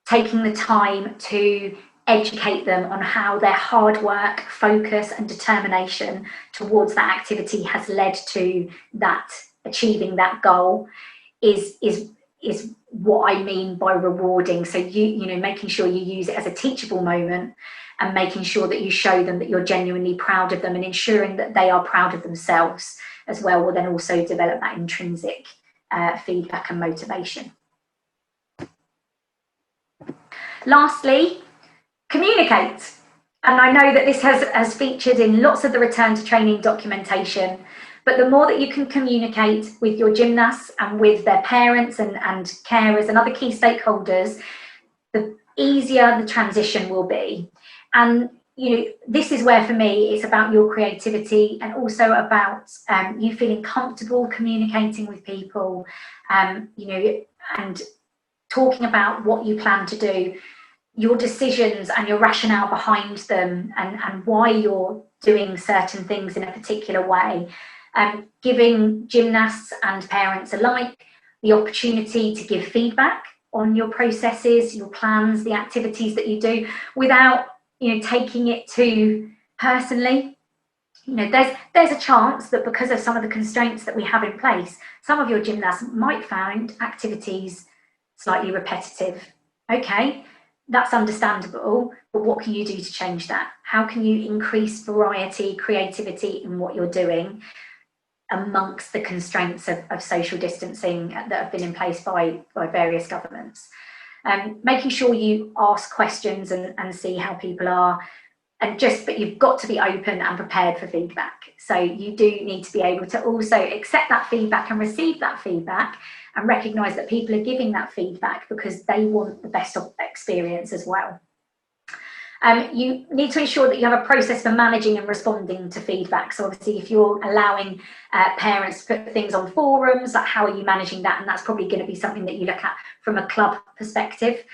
taking the time to educate them on how their hard work, focus and determination towards that activity has led to that achieving that goal is is what I mean by rewarding. So you know, making sure you use it as a teachable moment, and making sure that you show them that you're genuinely proud of them, and ensuring that they are proud of themselves as well, will then also develop that intrinsic feedback and motivation. Lastly, communicate. And I know that this has featured in lots of the return to training documentation, but the more that you can communicate with your gymnasts and with their parents and carers and other key stakeholders, the easier the transition will be. And you know, this is where for me it's about your creativity, and also about you feeling comfortable communicating with people, you know, and talking about what you plan to do, your decisions and your rationale behind them, and why you're doing certain things in a particular way. Giving gymnasts and parents alike the opportunity to give feedback on your processes, your plans, the activities that you do, without, you know, taking it too personally. You know, there's a chance that because of some of the constraints that we have in place, some of your gymnasts might find activities slightly repetitive. Okay, that's understandable, but what can you do to change that? How can you increase variety, creativity in what you're doing amongst the constraints of social distancing that have been in place by various governments? Making sure you ask questions and see how people are, but you've got to be open and prepared for feedback. So you do need to be able to also accept that feedback and receive that feedback, and recognise that people are giving that feedback because they want the best experience as well. You need to ensure that you have a process for managing and responding to feedback. So obviously, if you're allowing parents to put things on forums, like how are you managing that? And that's probably going to be something that you look at from a club perspective.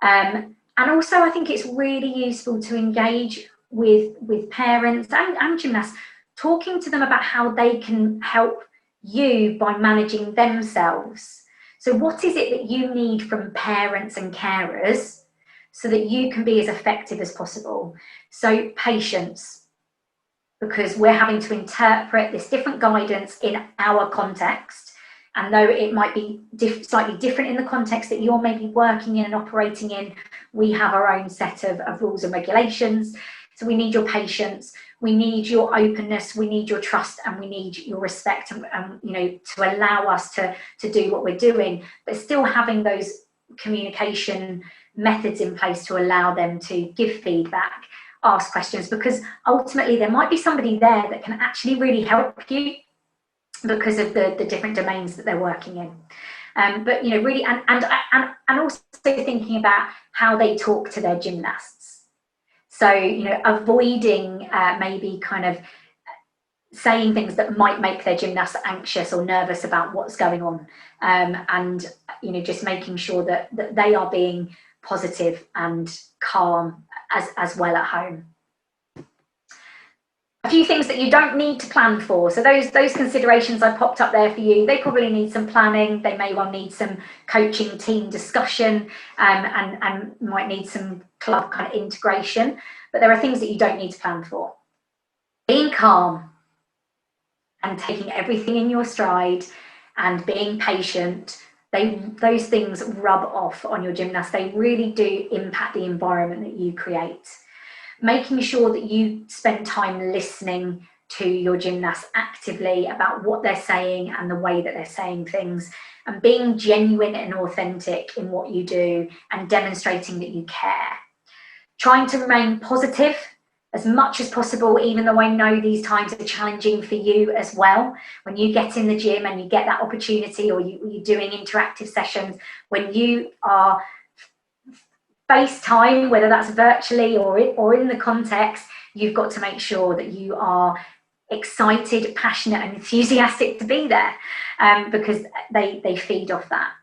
And also, I think it's really useful to engage with parents and gymnasts, talking to them about how they can help you by managing themselves. So what is it that you need from parents and carers so that you can be as effective as possible? So patience, because we're having to interpret this different guidance in our context. And though it might be slightly different in the context that you're maybe working in and operating in, we have our own set of rules and regulations. So we need your patience, we need your openness, we need your trust, and we need your respect, and you know, to allow us to do what we're doing, but still having those communication methods in place to allow them to give feedback, ask questions, because ultimately there might be somebody there that can actually really help you because of the different domains that they're working in. But you know, really, and also thinking about how they talk to their gymnasts. So, you know, avoiding maybe kind of saying things that might make their gymnasts anxious or nervous about what's going on, and you know, just making sure that they are being positive and calm as well at home. A few things that you don't need to plan for. So those considerations I popped up there for you, they probably need some planning. They may well need some coaching team discussion, and might need some club kind of integration. But there are things that you don't need to plan for. Being calm and taking everything in your stride and being patient, those things rub off on your gymnast. They really do impact the environment that you create. Making sure that you spend time listening to your gymnasts actively about what they're saying and the way that they're saying things, and being genuine and authentic in what you do and demonstrating that you care. Trying to remain positive as much as possible, even though I know these times are challenging for you as well. When you get in the gym and you get that opportunity, or you're doing interactive sessions, when you are FaceTime, whether that's virtually or in the context, you've got to make sure that you are excited, passionate, and enthusiastic to be there, because they feed off that.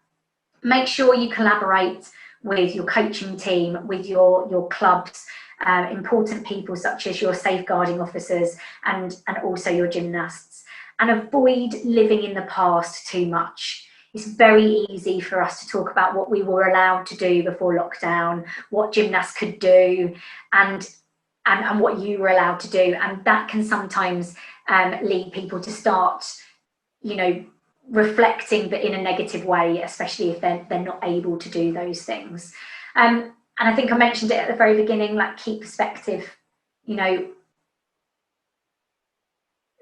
Make sure you collaborate with your coaching team, with your clubs, important people such as your safeguarding officers and also your gymnasts, and avoid living in the past too much. It's very easy for us to talk about what we were allowed to do before lockdown, what gymnasts could do, and what you were allowed to do, and that can sometimes lead people to start, you know, reflecting, but in a negative way, especially if they're not able to do those things. And I think I mentioned it at the very beginning, like, keep perspective. You know,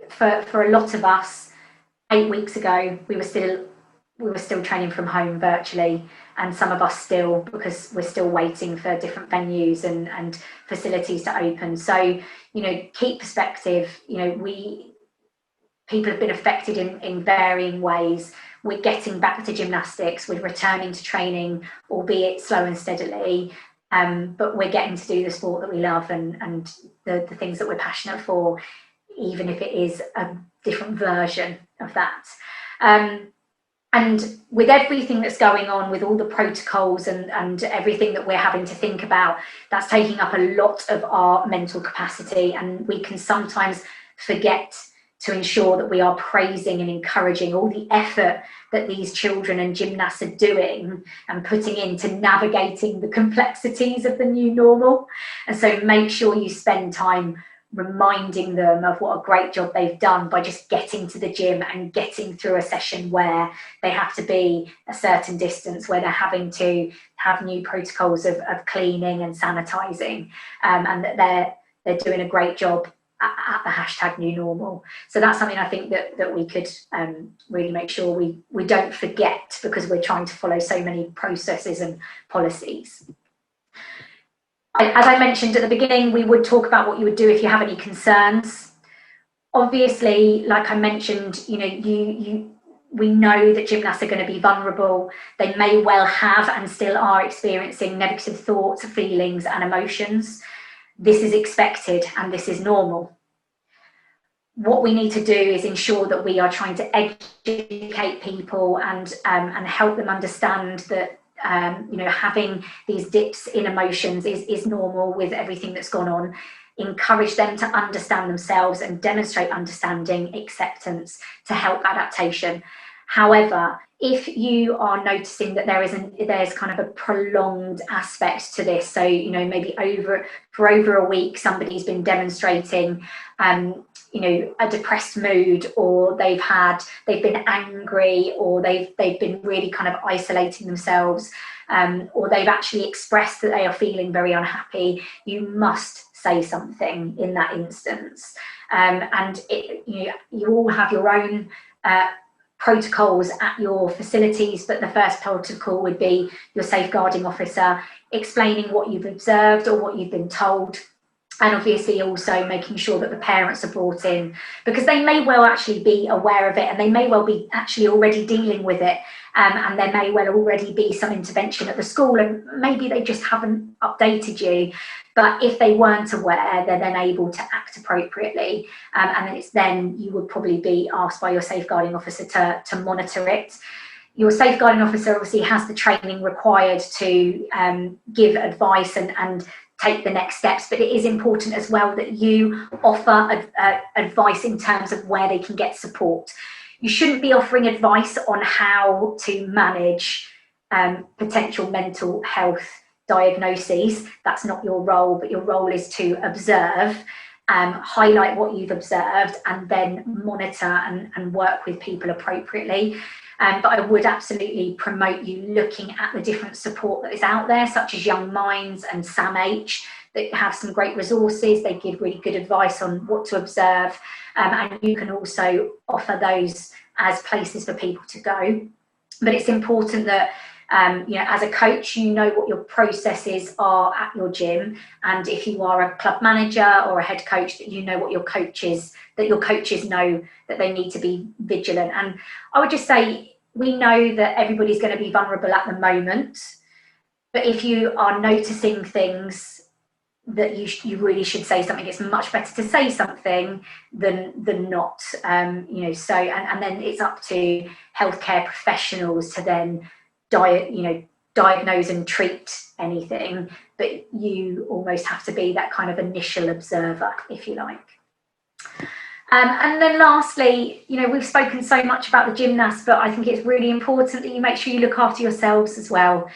for a lot of us, 8 weeks ago, we were still training from home virtually, and some of us still, because we're still waiting for different venues and facilities to open. So, you know, keep perspective. You know, people have been affected in varying ways. We're getting back to gymnastics, we're returning to training, albeit slow and steadily, but we're getting to do the sport that we love and the things that we're passionate for, even if it is a different version of that. And with everything that's going on, with all the protocols and everything that we're having to think about, that's taking up a lot of our mental capacity, and we can sometimes forget to ensure that we are praising and encouraging all the effort that these children and gymnasts are doing and putting into navigating the complexities of the new normal. And so make sure you spend time reminding them of what a great job they've done by just getting to the gym and getting through a session where they have to be a certain distance, where they're having to have new protocols of cleaning and sanitizing, and that they're doing a great job at the hashtag new normal. So that's something I think that we could really make sure we don't forget, because we're trying to follow so many processes and policies. As I mentioned at the beginning, we would talk about what you would do if you have any concerns. Obviously, like I mentioned, you know, we know that gymnasts are going to be vulnerable. They may well have and still are experiencing negative thoughts, feelings, and emotions. This is expected and this is normal. What we need to do is ensure that we are trying to educate people and help them understand that you know, having these dips in emotions is normal with everything that's gone on. Encourage them to understand themselves and demonstrate understanding, acceptance, to help adaptation. However, if you are noticing that there's kind of a prolonged aspect to this, so, you know, maybe for over a week somebody's been demonstrating you know, a depressed mood, or they've been angry, or they've been really kind of isolating themselves, or they've actually expressed that they are feeling very unhappy, you must say something in that instance. And you all have your own protocols at your facilities, but the first protocol would be your safeguarding officer explaining what you've observed or what you've been told, and obviously also making sure that the parents are brought in, because they may well actually be aware of it, and they may well be actually already dealing with it, and there may well already be some intervention at the school, and maybe they just haven't updated you. But if they weren't aware, they're then able to act appropriately, and then you would probably be asked by your safeguarding officer to monitor it. Your safeguarding officer obviously has the training required to give advice and take the next steps, but it is important as well that you offer advice in terms of where they can get support. You shouldn't be offering advice on how to manage potential mental health diagnoses. That's not your role, but your role is to observe, highlight what you've observed, and then monitor and work with people appropriately. But I would absolutely promote you looking at the different support that is out there, such as Young Minds and SAMH, that have some great resources. They give really good advice on what to observe, and you can also offer those as places for people to go. But it's important that you know, as a coach, you know what your processes are at your gym, and if you are a club manager or a head coach, that you know what your coaches know that they need to be vigilant. And I would just say, we know that everybody's going to be vulnerable at the moment, but if you are noticing things that you really should say something. It's much better to say something than not, you know. So and then it's up to healthcare professionals to then diagnose and treat anything, but you almost have to be that kind of initial observer, if you like. And then lastly, you know, we've spoken so much about the gymnasts, but I think it's really important that you make sure you look after yourselves as well.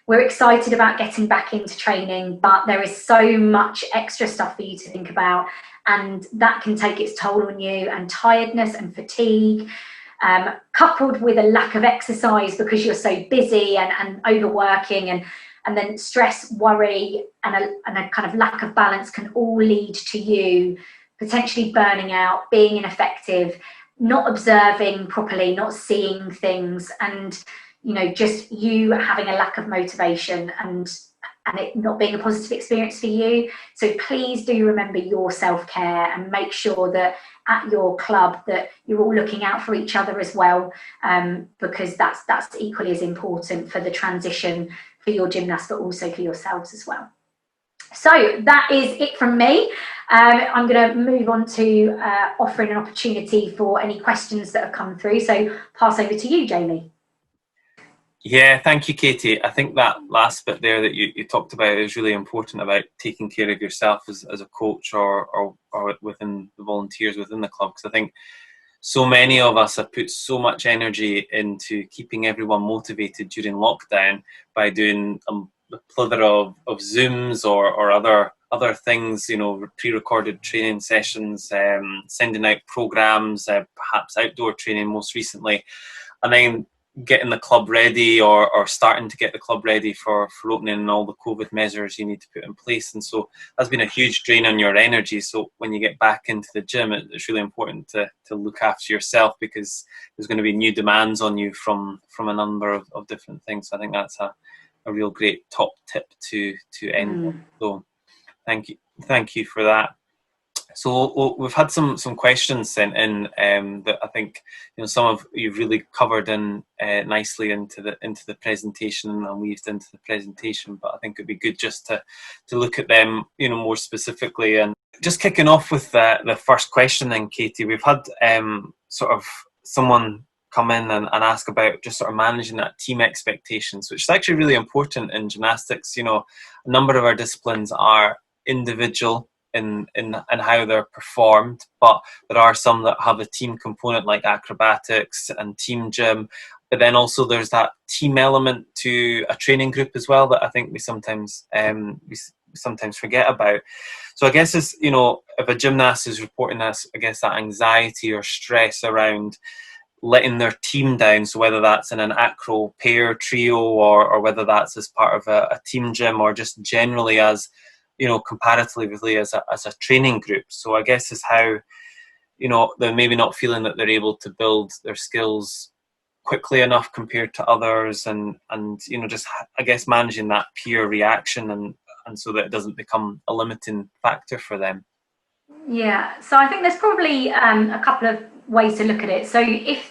We're excited about getting back into training, but there is so much extra stuff for you to think about, and that can take its toll on you, and tiredness and fatigue. coupled with a lack of exercise because you're so busy and overworking, and then stress, worry, and a kind of lack of balance can all lead to you potentially burning out, being ineffective, not observing properly, not seeing things, and just you having a lack of motivation and it not being a positive experience for you. So please do remember your self-care and make sure that at your club that you're all looking out for each other as well, because that's equally as important for the transition for your gymnast, but also for yourselves as well. So that is it from me. I'm going to move on to offering an opportunity for any questions that have come through. So pass over to you, Jamie. Yeah, thank you, Katie. I think that last bit there that you talked about is really important, about taking care of yourself as a coach or within the volunteers within the club, because I think so many of us have put so much energy into keeping everyone motivated during lockdown by doing a plethora of Zooms or other things, pre-recorded training sessions, sending out programs, perhaps outdoor training most recently, and then getting the club ready or starting to get the club ready for opening and all the COVID measures you need to put in place. And so that's been a huge drain on your energy. So when you get back into the gym, it's really important to look after yourself, because there's going to be new demands on you from a number of different things. So I think that's a real great top tip to end on. So thank you for that. So we've had some questions sent in that I think some of you've really covered in nicely into the presentation and weaved into the presentation. But I think it'd be good just to look at them more specifically. And just kicking off with the first question, then, Katie, we've had sort of someone come in and ask about just sort of managing that team expectations, which is actually really important in gymnastics. A number of our disciplines are individual in how they're performed, but there are some that have a team component, like acrobatics and team gym, but then also there's that team element to a training group as well that I think we sometimes forget about. So I guess if a gymnast is reporting that anxiety or stress around letting their team down, so whether that's in an acro pair, trio, or whether that's as part of a team gym, or just generally as comparatively as a training group. So I guess is how they're maybe not feeling that they're able to build their skills quickly enough compared to others, and just I guess managing that peer reaction and so that it doesn't become a limiting factor for them. Yeah, so I think there's probably a couple of ways to look at it. So if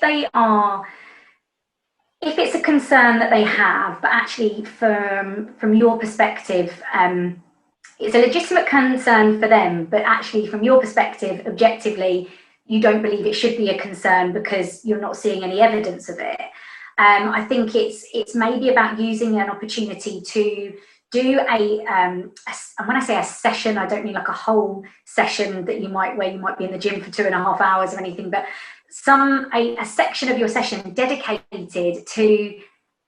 it's a concern that they have, but actually from your perspective, it's a legitimate concern for them, but actually from your perspective, objectively, you don't believe it should be a concern because you're not seeing any evidence of it. I think it's maybe about using an opportunity to do and when I say a session, I don't mean like a whole session where you might be in the gym for 2.5 hours or anything, but a section of your session dedicated to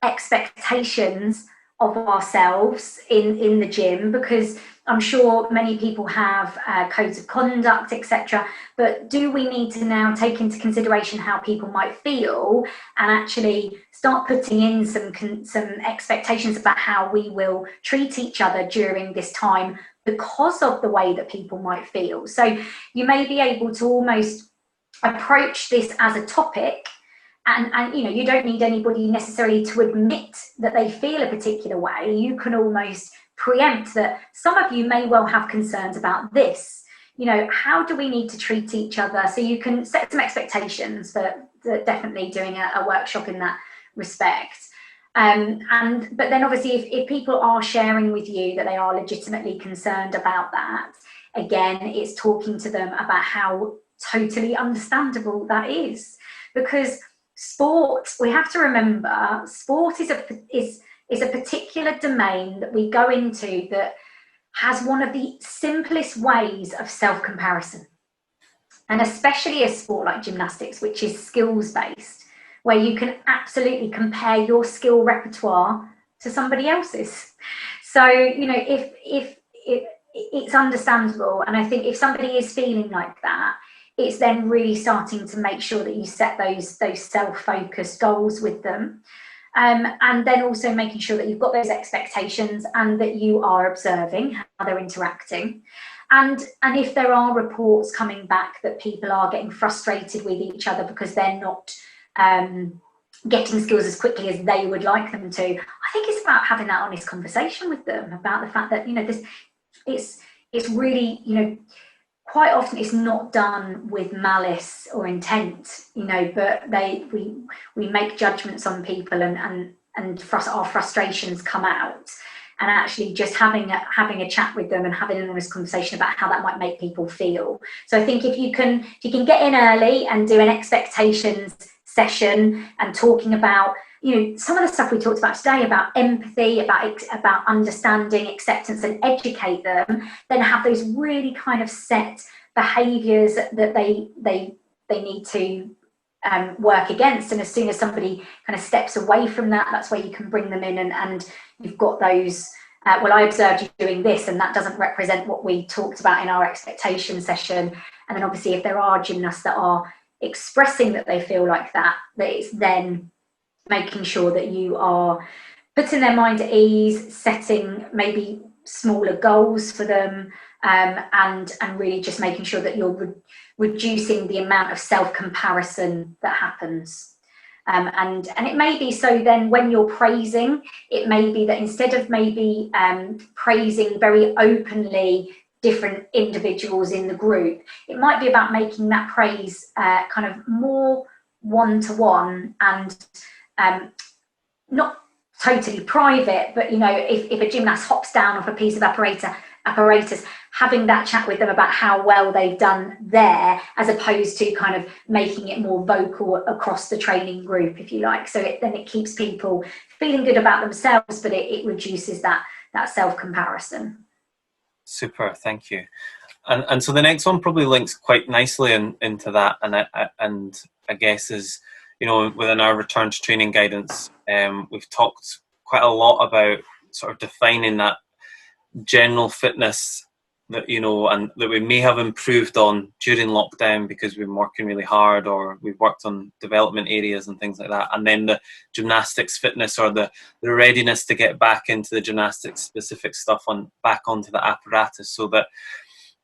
expectations of ourselves in the gym, because I'm sure many people have codes of conduct, etc. But do we need to now take into consideration how people might feel and actually start putting in some expectations about how we will treat each other during this time because of the way that people might feel? So you may be able to almost approach this as a topic. And you don't need anybody necessarily to admit that they feel a particular way. You can almost preempt that some of you may well have concerns about this. How do we need to treat each other? So you can set some expectations for definitely doing a workshop in that respect. But then obviously if people are sharing with you that they are legitimately concerned about that, again, it's talking to them about how totally understandable that is. Because sport, we have to remember, sport is a particular domain that we go into that has one of the simplest ways of self-comparison. And especially a sport like gymnastics, which is skills-based, where you can absolutely compare your skill repertoire to somebody else's. So, if it's understandable, and I think if somebody is feeling like that, it's then really starting to make sure that you set those self-focused goals with them. And then also making sure that you've got those expectations and that you are observing how they're interacting. And if there are reports coming back that people are getting frustrated with each other because they're not getting skills as quickly as they would like them to, I think it's about having that honest conversation with them about the fact that, it's really, quite often it's not done with malice or intent, but we make judgments on people and our frustrations come out. And actually just having a chat with them and having an honest conversation about how that might make people feel. So I think if you can get in early and do an expectations session and talking about, some of the stuff we talked about today about empathy, about understanding, acceptance, and educate them, then have those really kind of set behaviours that they need to work against. And as soon as somebody kind of steps away from that, that's where you can bring them in and you've got those, well, I observed you doing this and that doesn't represent what we talked about in our expectation session. And then obviously if there are gymnasts that are expressing that they feel like that it's then making sure that you are putting their mind at ease, setting maybe smaller goals for them, and really just making sure that you're reducing the amount of self-comparison that happens. And it may be so then when you're praising, it may be that instead of maybe praising very openly different individuals in the group, it might be about making that praise kind of more one-to-one and not totally private, but if a gymnast hops down off a piece of apparatus, having that chat with them about how well they've done there, as opposed to kind of making it more vocal across the training group, if you like. So then it keeps people feeling good about themselves, but it reduces that self-comparison. Super, thank you. And so the next one probably links quite nicely into that, and I guess is, within our return to training guidance, we've talked quite a lot about sort of defining that general fitness that, and that we may have improved on during lockdown because we've been working really hard or we've worked on development areas and things like that. And then the gymnastics fitness or the readiness to get back into the gymnastics specific stuff back onto the apparatus, so that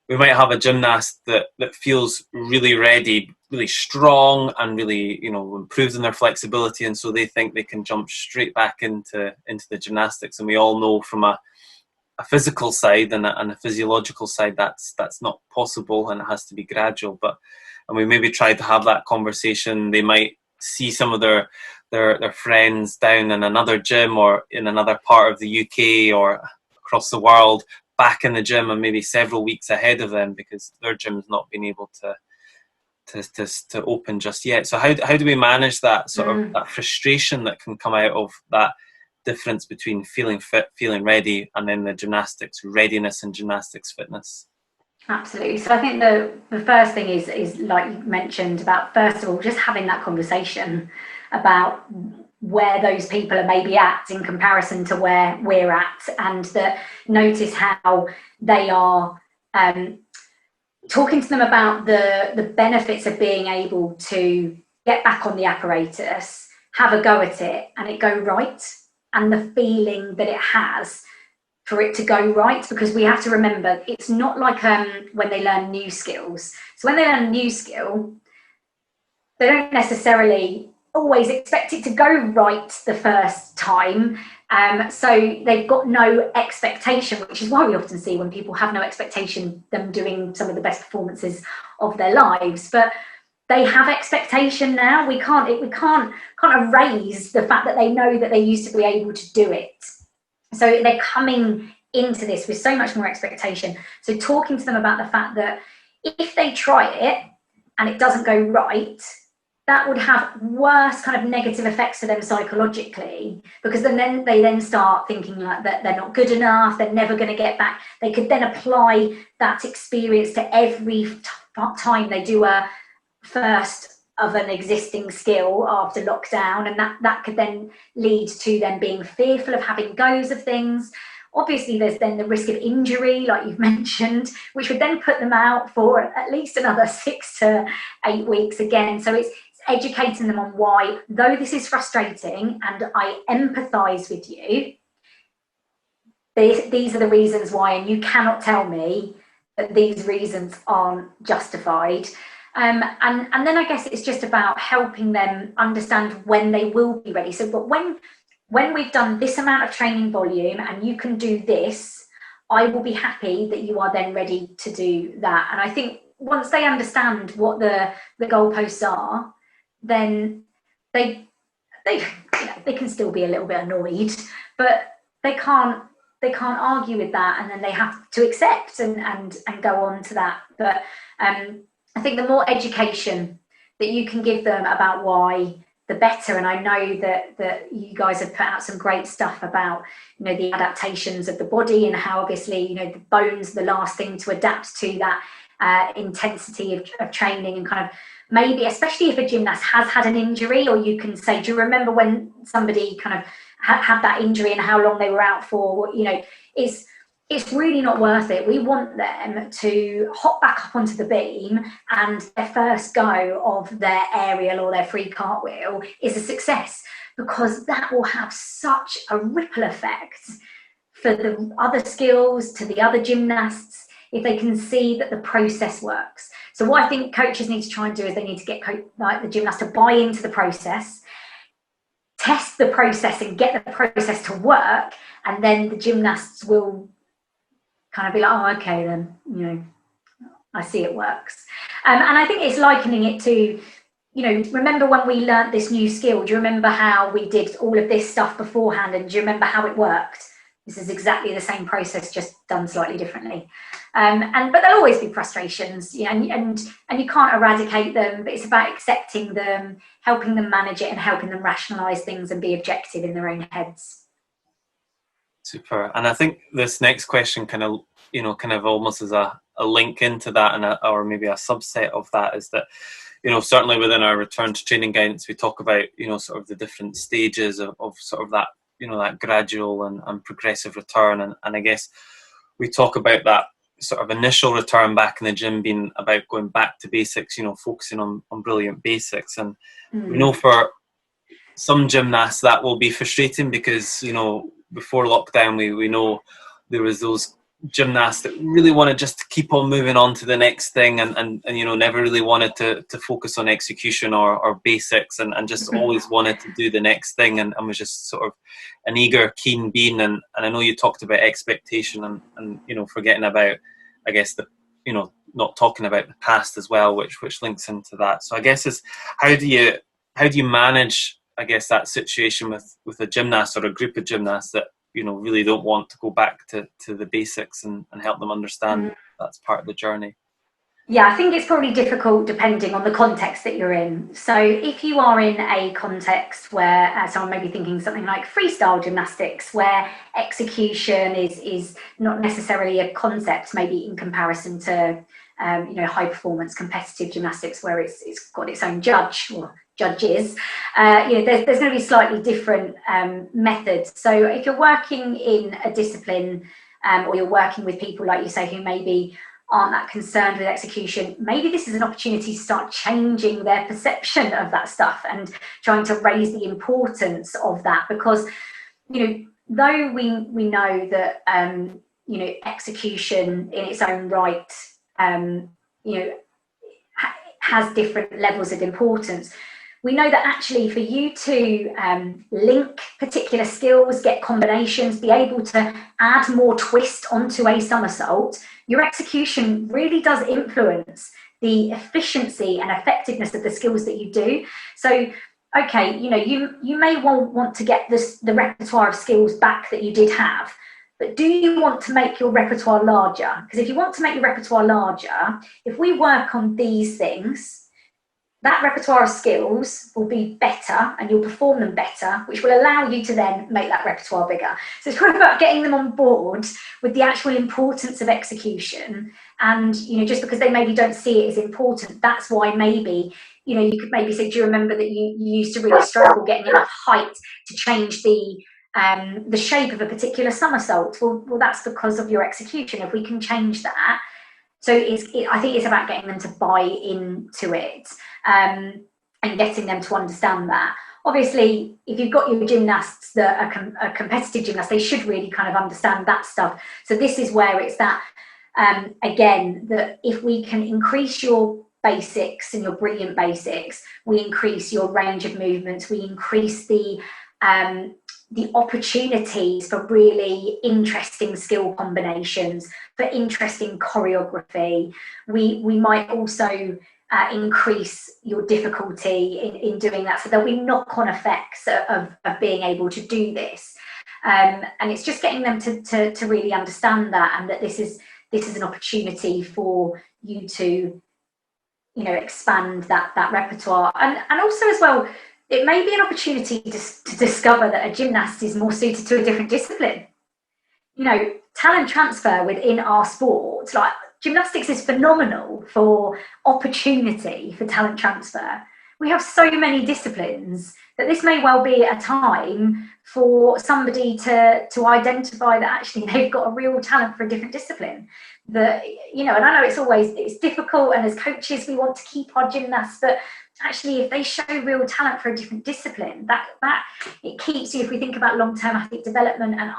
we might have a gymnast that feels really ready, really strong, and really, improves in their flexibility, and so they think they can jump straight back into the gymnastics. And we all know from a physical side and a physiological side that's not possible, and it has to be gradual. And we maybe try to have that conversation. They might see some of their friends down in another gym or in another part of the UK or across the world back in the gym and maybe several weeks ahead of them because their gym's not been able to open just yet. So how do we manage that sort of that frustration that can come out of that difference between feeling fit, feeling ready, and then the gymnastics readiness and gymnastics fitness? Absolutely. So I think the first thing is like you mentioned about, first of all, just having that conversation about where those people are maybe at in comparison to where we're at, and that notice how they are talking to them about the benefits of being able to get back on the apparatus, have a go at it, and it go right, and the feeling that it has for it to go right. Because we have to remember, it's not like when they learn new skills. So when they learn a new skill, they don't necessarily always expect it to go right the first time. So they've got no expectation, which is why we often see when people have no expectation, them doing some of the best performances of their lives. But they have expectation now. We can't erase the fact that they know that they used to be able to do it. So they're coming into this with so much more expectation. So talking to them about the fact that if they try it and it doesn't go right, that would have worse kind of negative effects for them psychologically, because then they start thinking like that they're not good enough, they're never going to get back. They could then apply that experience to every time they do a first of an existing skill after lockdown, and that could then lead to them being fearful of having goes of things, Obviously, there's then the risk of injury, like you've mentioned, which would then put them out for at least another 6 to 8 weeks again. So it's educating them on why, though this is frustrating and I empathise with you, these are the reasons why, and you cannot tell me that these reasons aren't justified. And then I guess it's just about helping them understand when they will be ready. So, but when we've done this amount of training volume and you can do this, I will be happy that you are then ready to do that. And I think once they understand what the goalposts are, then they can still be a little bit annoyed, but they can't argue with that, and then they have to accept and go on to that. But I think the more education that you can give them about why, the better. And I know that you guys have put out some great stuff about, you know, the adaptations of the body and how obviously, you know, the bones, the last thing to adapt to that intensity of training, and kind of maybe, especially if a gymnast has had an injury, or you can say, do you remember when somebody kind of had that injury and how long they were out for? You know, it's really not worth it. We want them to hop back up onto the beam and their first go of their aerial or their free cartwheel is a success, because that will have such a ripple effect for the other skills, to the other gymnasts, if they can see that the process works. So what I think coaches need to try and do is they need to get the gymnast to buy into the process, test the process and get the process to work, and then the gymnasts will kind of be like, oh, okay, then, you know, I see it works. And I think it's likening it to, you know, remember when we learnt this new skill? Do you remember how we did all of this stuff beforehand, and do you remember how it worked? This is exactly the same process, just done slightly differently. But there'll always be frustrations, you know, and you can't eradicate them, but it's about accepting them, helping them manage it, and helping them rationalise things and be objective in their own heads. Super. And I think this next question kind of almost as a link into that, or maybe a subset of that, is that, you know, certainly within our return to training guidance, we talk about, you know, sort of the different stages of sort of that, you know, that gradual and progressive return. And I guess we talk about that sort of initial return back in the gym being about going back to basics, you know, focusing on brilliant basics. And we know for some gymnasts that will be frustrating, because, you know, before lockdown, we know there was those gymnasts that really wanted just to keep on moving on to the next thing, and you know, never really wanted to focus on execution or basics, and just always wanted to do the next thing, and was just sort of an eager, keen being. And I know you talked about expectation and you know, forgetting about, I guess, the, you know, not talking about the past as well, which links into that. So I guess is how do you manage, I guess, that situation with a gymnast or a group of gymnasts that, you know, really don't want to go back to the basics, and help them understand that's part of the journey? Yeah, I think it's probably difficult depending on the context that you're in. So if you are in a context where someone may be thinking something like freestyle gymnastics, where execution is not necessarily a concept, maybe in comparison to you know, high performance competitive gymnastics, where it's got its own judge or judges, you know, there's going to be slightly different methods. So if you're working in a discipline, or you're working with people, like you say, who maybe aren't that concerned with execution, maybe this is an opportunity to start changing their perception of that stuff and trying to raise the importance of that. Because, you know, though we know that you know, execution in its own right, you know, has different levels of importance, we know that actually for you to link particular skills, get combinations, be able to add more twist onto a somersault, your execution really does influence the efficiency and effectiveness of the skills that you do. So, okay, you know, you may want to get the repertoire of skills back that you did have, but do you want to make your repertoire larger? Because if you want to make your repertoire larger, if we work on these things, that repertoire of skills will be better and you'll perform them better, which will allow you to then make that repertoire bigger. So it's all about getting them on board with the actual importance of execution. And, you know, just because they maybe don't see it as important, that's why maybe, you know, you could maybe say, do you remember that you used to really struggle getting enough height to change the the shape of a particular somersault. Well, that's because of your execution. If we can change that, so I think it's about getting them to buy into it, and getting them to understand that. Obviously, if you've got your gymnasts that are competitive gymnasts, they should really kind of understand that stuff. So this is where it's that, again, that if we can increase your basics and your brilliant basics, we increase your range of movements, we increase the opportunities for really interesting skill combinations, for interesting choreography. We might also increase your difficulty in doing that. So there'll be knock-on effects of being able to do this. And it's just getting them to really understand that, and that this is an opportunity for you to, you know, expand that repertoire. And also as well, it may be an opportunity to discover that a gymnast is more suited to a different discipline. You know, talent transfer within our sport, like gymnastics is phenomenal for opportunity for talent transfer. We have so many disciplines that this may well be a time for somebody to identify that actually they've got a real talent for a different discipline. That, you know, and I know it's difficult, and as coaches we want to keep our gymnasts, but actually if they show real talent for a different discipline, that it keeps you, if we think about long-term athlete development and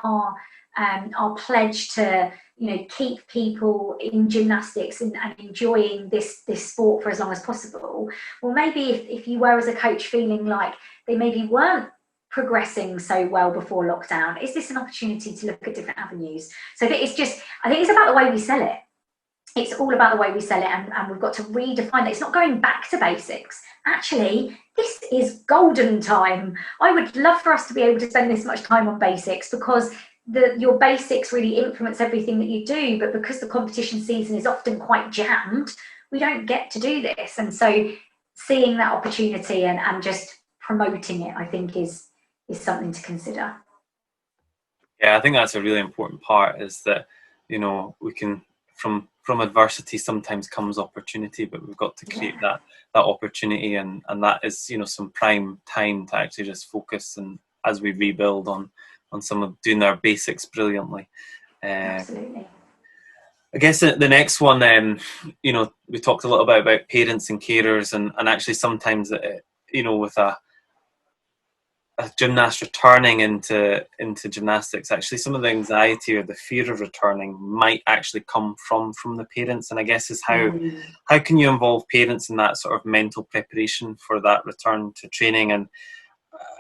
our pledge to, you know, keep people in gymnastics and enjoying this sport for as long as possible. Well, maybe if you were as a coach feeling like they maybe weren't progressing so well before lockdown, is this an opportunity to look at different avenues? So it's just, I think it's about the way we sell it. It's all about the way we sell it, and we've got to redefine that. It's not going back to basics. Actually, this is golden time. I would love for us to be able to spend this much time on basics, because your basics really influence everything that you do, but because the competition season is often quite jammed, we don't get to do this. And so seeing that opportunity and just promoting it, I think is something to consider. Yeah, I think that's a really important part, is that, you know, we can, from adversity sometimes comes opportunity, but we've got to create that opportunity, and that is, you know, some prime time to actually just focus, and as we rebuild on some of doing our basics brilliantly. Absolutely. I guess the next one, you know, we talked a little bit about parents and carers, and actually sometimes, you know, with a gymnast returning into gymnastics, actually some of the anxiety or the fear of returning might actually come from the parents. And I guess is how can you involve parents in that sort of mental preparation for that return to training? And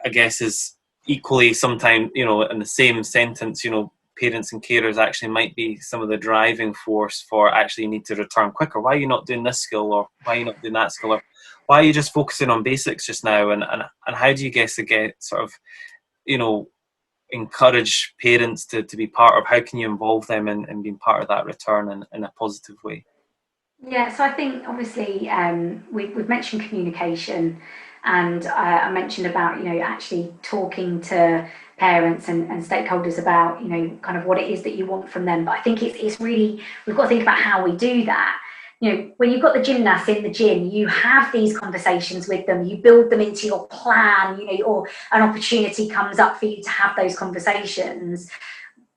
I guess is equally sometimes, you know, in the same sentence, you know, parents and carers actually might be some of the driving force for actually you need to return quicker. Why are you not doing this skill, or why are you not doing that skill, or why are you just focusing on basics just now? And how do you guess to get sort of, you know, encourage parents to be part of, how can you involve them in being part of that return in a positive way? Yeah, so I think obviously we've mentioned communication, and I mentioned about, you know, actually talking to parents and stakeholders about, you know, kind of what it is that you want from them. But I think it's really, we've got to think about how we do that. You know, when you've got the gymnasts in the gym, you have these conversations with them, you build them into your plan, you know, or an opportunity comes up for you to have those conversations.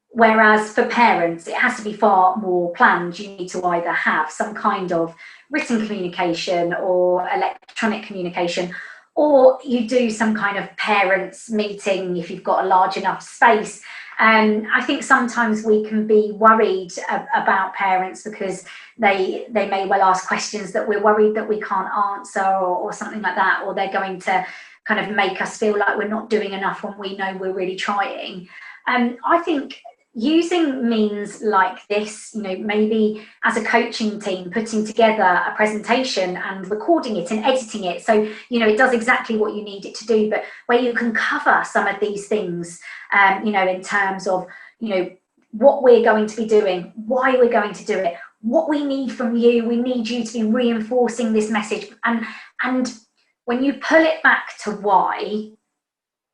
Whereas for parents, it has to be far more planned. You need to either have some kind of written communication or electronic communication, or you do some kind of parents meeting if you've got a large enough space. And I think sometimes we can be worried about parents because they may well ask questions that we're worried that we can't answer, or something like that, or they're going to kind of make us feel like we're not doing enough when we know we're really trying. I think using means like this, you know, maybe as a coaching team, putting together a presentation and recording it and editing it, so, you know, it does exactly what you need it to do, but where you can cover some of these things, you know, in terms of, you know, what we're going to be doing, why we're going to do it, what we need from you. We need you to be reinforcing this message. And when you pull it back to why,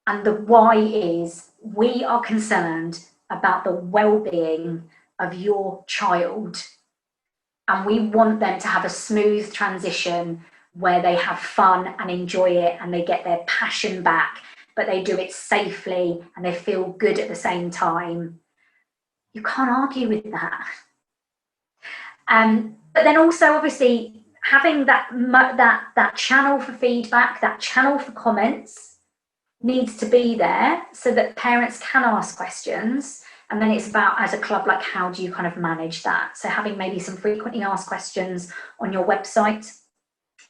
and the why is we are concerned about the well-being of your child, and we want them to have a smooth transition where they have fun and enjoy it and they get their passion back, but they do it safely and they feel good at the same time, you can't argue with that. But then also, obviously, having that channel for feedback, that channel for comments needs to be there so that parents can ask questions. And then it's about, as a club, like, how do you kind of manage that? So having maybe some frequently asked questions on your website.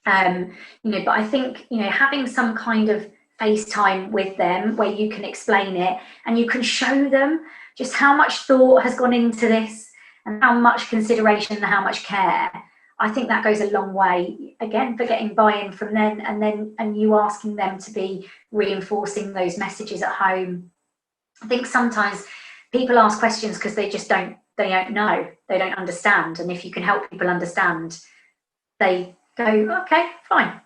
But I think, having some kind of FaceTime with them where you can explain it and you can show them just how much thought has gone into this and how much consideration and how much care. I think that goes a long way, again, for getting buy-in from them, and you asking them to be reinforcing those messages at home. I think sometimes people ask questions because they don't know, they don't understand. And if you can help people understand, they go, okay, fine,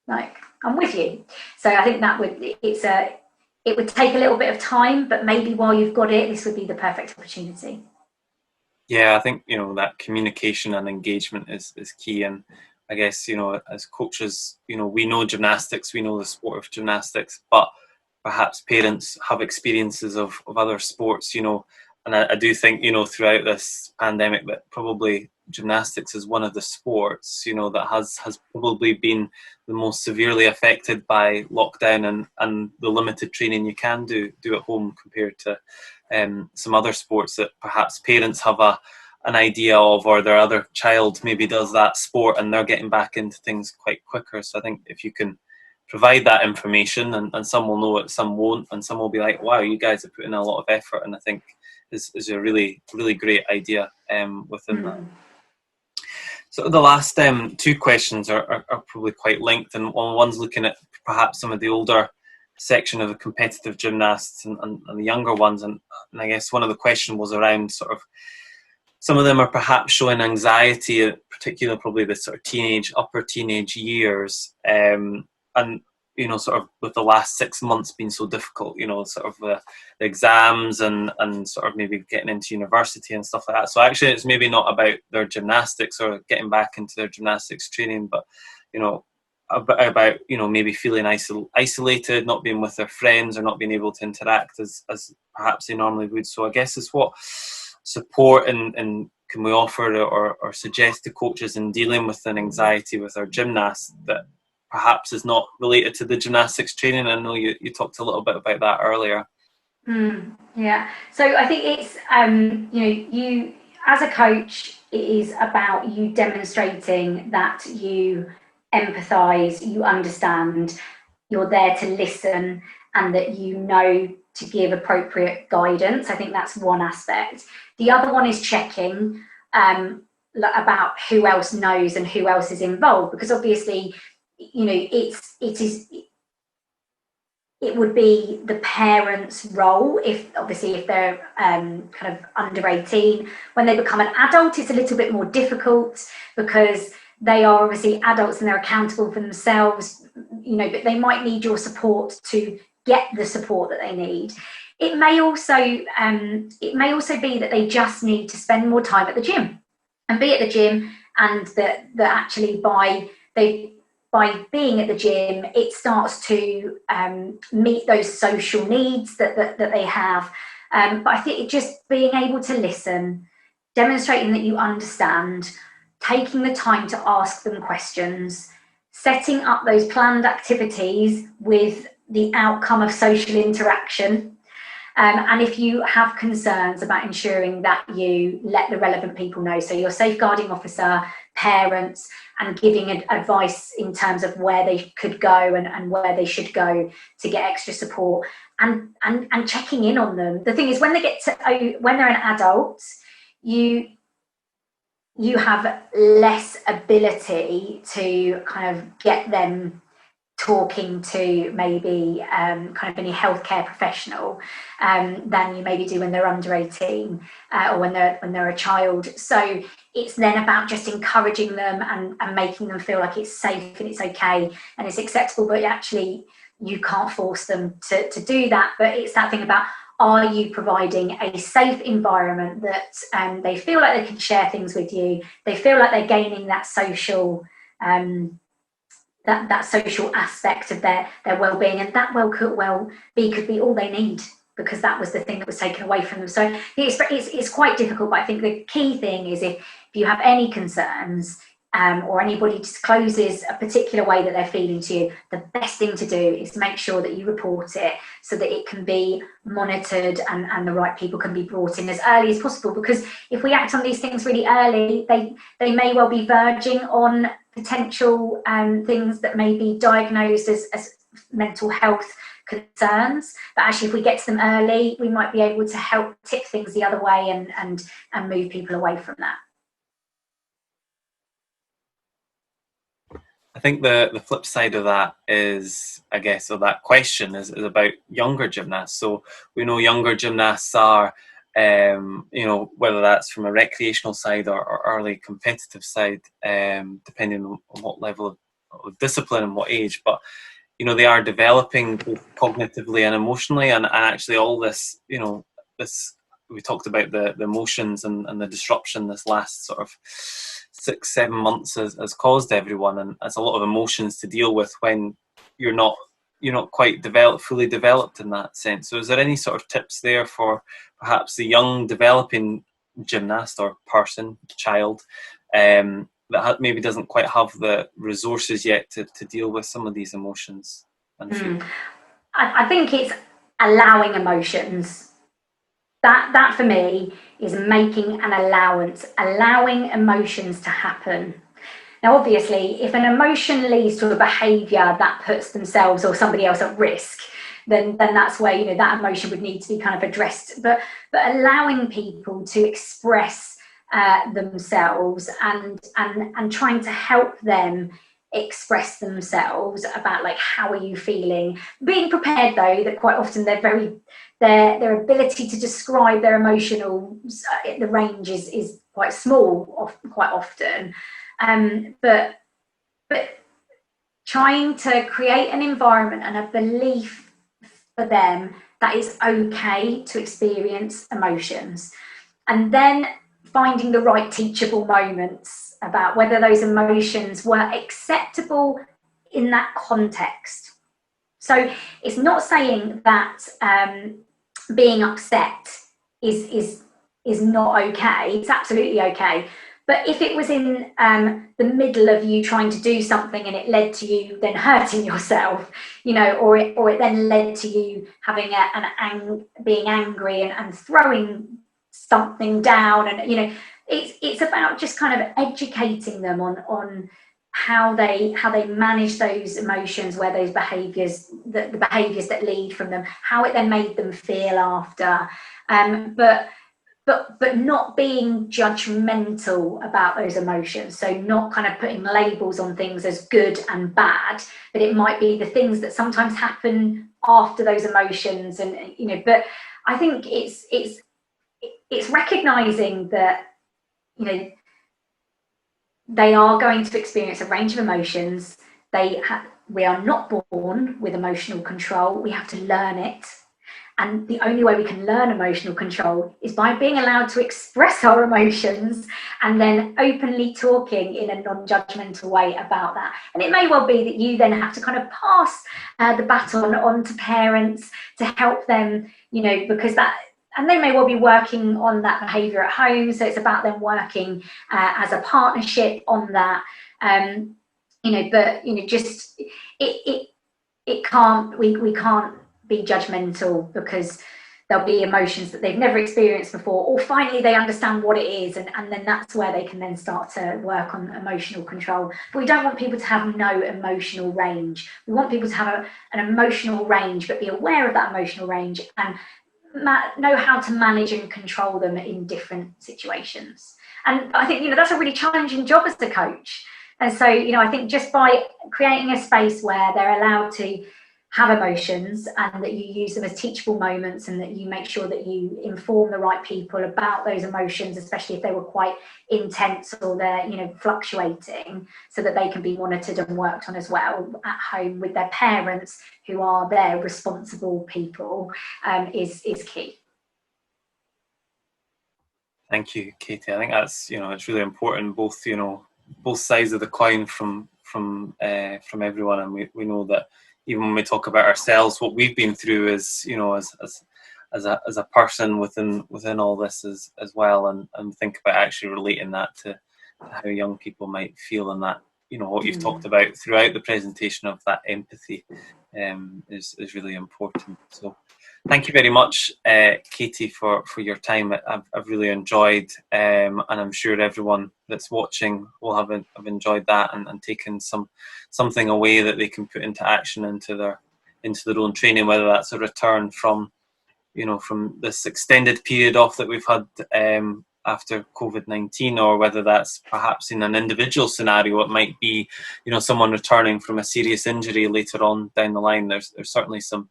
like, I'm with you. So I think it would take a little bit of time, but maybe while you've got it, this would be the perfect opportunity. Yeah, I think, that communication and engagement is key. And I guess, as coaches, we know gymnastics, we know the sport of gymnastics, but perhaps parents have experiences of other sports, and I do think, throughout this pandemic that probably gymnastics is one of the sports, that has probably been the most severely affected by lockdown and the limited training you can do at home compared to some other sports that perhaps parents have an idea of, or their other child maybe does that sport and they're getting back into things quite quicker. So I think if you can provide that information, and some will know it, some won't, and some will be like, wow, you guys are putting in a lot of effort, and I think is a really, really great idea within that. So the last two questions are probably quite linked, and one's looking at perhaps some of the older section of the competitive gymnasts and the younger ones, and I guess one of the questions was around sort of some of them are perhaps showing anxiety, particularly probably the sort of upper teenage years, and sort of with the last 6 months being so difficult, sort of the exams and sort of maybe getting into university and stuff like that. So actually it's maybe not about their gymnastics or getting back into their gymnastics training, but about maybe feeling isolated, not being with their friends or not being able to interact as perhaps they normally would. So I guess it's what support and can we offer or suggest to coaches in dealing with an anxiety with our gymnasts that perhaps is not related to the gymnastics training. I know you talked a little bit about that earlier. Yeah. So I think it's, you as a coach, it is about you demonstrating that you empathise, you understand, you're there to listen, and that you know to give appropriate guidance. I think that's one aspect. The other one is checking about who else knows and who else is involved, because obviously, it would be the parents' role if they're kind of under 18. When they become an adult, it's a little bit more difficult because they are obviously adults and they're accountable for themselves, but they might need your support to get the support that they need. It may also be that they just need to spend more time at the gym and be at the gym, and that actually by being at the gym, it starts to meet those social needs that they have. But I think just being able to listen, demonstrating that you understand, taking the time to ask them questions, setting up those planned activities with the outcome of social interaction. And if you have concerns about ensuring that you let the relevant people know, so your safeguarding officer, parents, and giving advice in terms of where they could go and where they should go to get extra support, and checking in on them. The thing is, when they're an adult, you have less ability to kind of get them talking to maybe kind of any healthcare professional than you maybe do when they're under 18 or when they're a child. So it's then about just encouraging them and making them feel like it's safe and it's okay and it's acceptable, but actually you can't force them to do that. But it's that thing about, are you providing a safe environment that they feel like they can share things with you, they feel like they're gaining that social that social aspect of their well-being, and that could be all they need, because that was the thing that was taken away from them. So it's quite difficult, but I think the key thing is, if you have any concerns, or anybody discloses a particular way that they're feeling to you, the best thing to do is make sure that you report it, so that it can be monitored, and the right people can be brought in as early as possible. Because if we act on these things really early, they may well be verging on potential things that may be diagnosed as mental health concerns. But actually, if we get to them early, we might be able to help tip things the other way, and move people away from that. I think the flip side of that is, I guess, of that question is about younger gymnasts. So we know younger gymnasts are, whether that's from a recreational side or early competitive side, depending on what level of discipline and what age. But they are developing both cognitively and emotionally, and actually all this, this, we talked about the emotions and the disruption this last sort of 6-7 months has caused everyone, and it's a lot of emotions to deal with when you're not quite fully developed in that sense. So is there any sort of tips there for perhaps the young developing gymnast or child, that maybe doesn't quite have the resources yet to deal with some of these emotions and feelings? I think it's allowing emotions. That for me is making an allowance, allowing emotions to happen. Now, obviously, if an emotion leads to a behaviour that puts themselves or somebody else at risk, then that's where that emotion would need to be kind of addressed. But allowing people to express themselves, and trying to help them express themselves about, like, how are you feeling, being prepared though that quite often their ability to describe their emotional, the range is quite small quite often, but trying to create an environment and a belief for them that it's okay to experience emotions, and then finding the right teachable moments about whether those emotions were acceptable in that context. So it's not saying that being upset is not okay. It's absolutely okay. But if it was in the middle of you trying to do something and it led to you then hurting yourself, or it then led to you having being angry and throwing something down, and it's about just kind of educating them on how they manage those emotions, where those behaviours, the behaviours that lead from them, how it then made them feel after, but not being judgmental about those emotions. So not kind of putting labels on things as good and bad, but it might be the things that sometimes happen after those emotions, and but I think it's recognizing that they are going to experience a range of emotions. We are not born with emotional control. We have to learn it. And the only way we can learn emotional control is by being allowed to express our emotions, and then openly talking in a non-judgmental way about that. And it may well be that you then have to kind of pass the baton on to parents to help them, because and they may well be working on that behaviour at home. So it's about them working as a partnership on that. Just it can't, we can't be judgmental, because there'll be emotions that they've never experienced before, or finally they understand what it is, and then that's where they can then start to work on emotional control. But we don't want people to have no emotional range. We want people to have an emotional range, but be aware of that emotional range, and know how to manage and control them in different situations. And I think that's a really challenging job as a coach. And so I think just by creating a space where they're allowed to have emotions, and that you use them as teachable moments, and that you make sure that you inform the right people about those emotions, especially if they were quite intense or they're fluctuating, so that they can be monitored and worked on as well at home with their parents, who are their responsible people, is key. Thank you, Katie. I think that's it's really important, both both sides of the coin, from from everyone, and we know that even when we talk about ourselves, what we've been through is, you know, as a person within all this as well, and think about actually relating that to how young people might feel, and that, you know, what you've talked about throughout the presentation of that empathy is really important. So thank you very much, Katie, for your time. I've really enjoyed, and I'm sure everyone that's watching will have enjoyed that, and taken something away that they can put into action into their own training, whether that's a return from, you know, from this extended period off that we've had after COVID-19, or whether that's perhaps in an individual scenario. It might be, you know, someone returning from a serious injury later on down the line. There's certainly some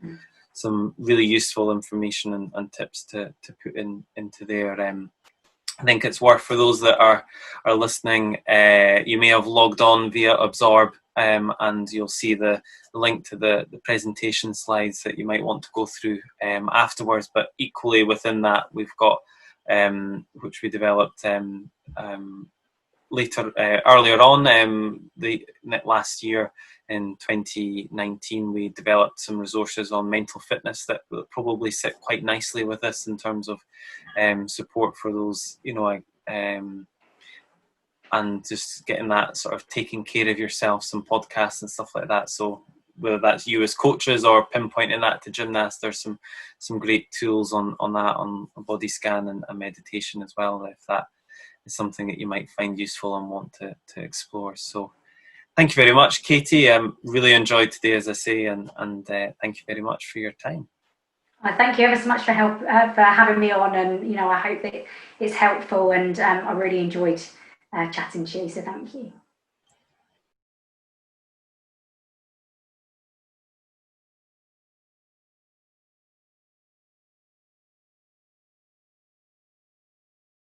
really useful information and tips to put into there. I think it's worth, for those that are listening, you may have logged on via Absorb, and you'll see the link to the presentation slides that you might want to go through afterwards. But equally within that, we've got, which we developed earlier on, last year in 2019, we developed some resources on mental fitness that will probably sit quite nicely with this in terms of support for those, you know, and just getting that sort of taking care of yourself, some podcasts and stuff like that. So whether that's you as coaches or pinpointing that to gymnasts, there's some great tools on that, on a body scan and meditation as well, if that is something that you might find useful and want to explore. So thank you very much, Katie. Really enjoyed today, as I say, and thank you very much for your time. Well, thank you ever so much for having me on, and, you know, I hope that it's helpful, and I really enjoyed chatting to you, so thank you.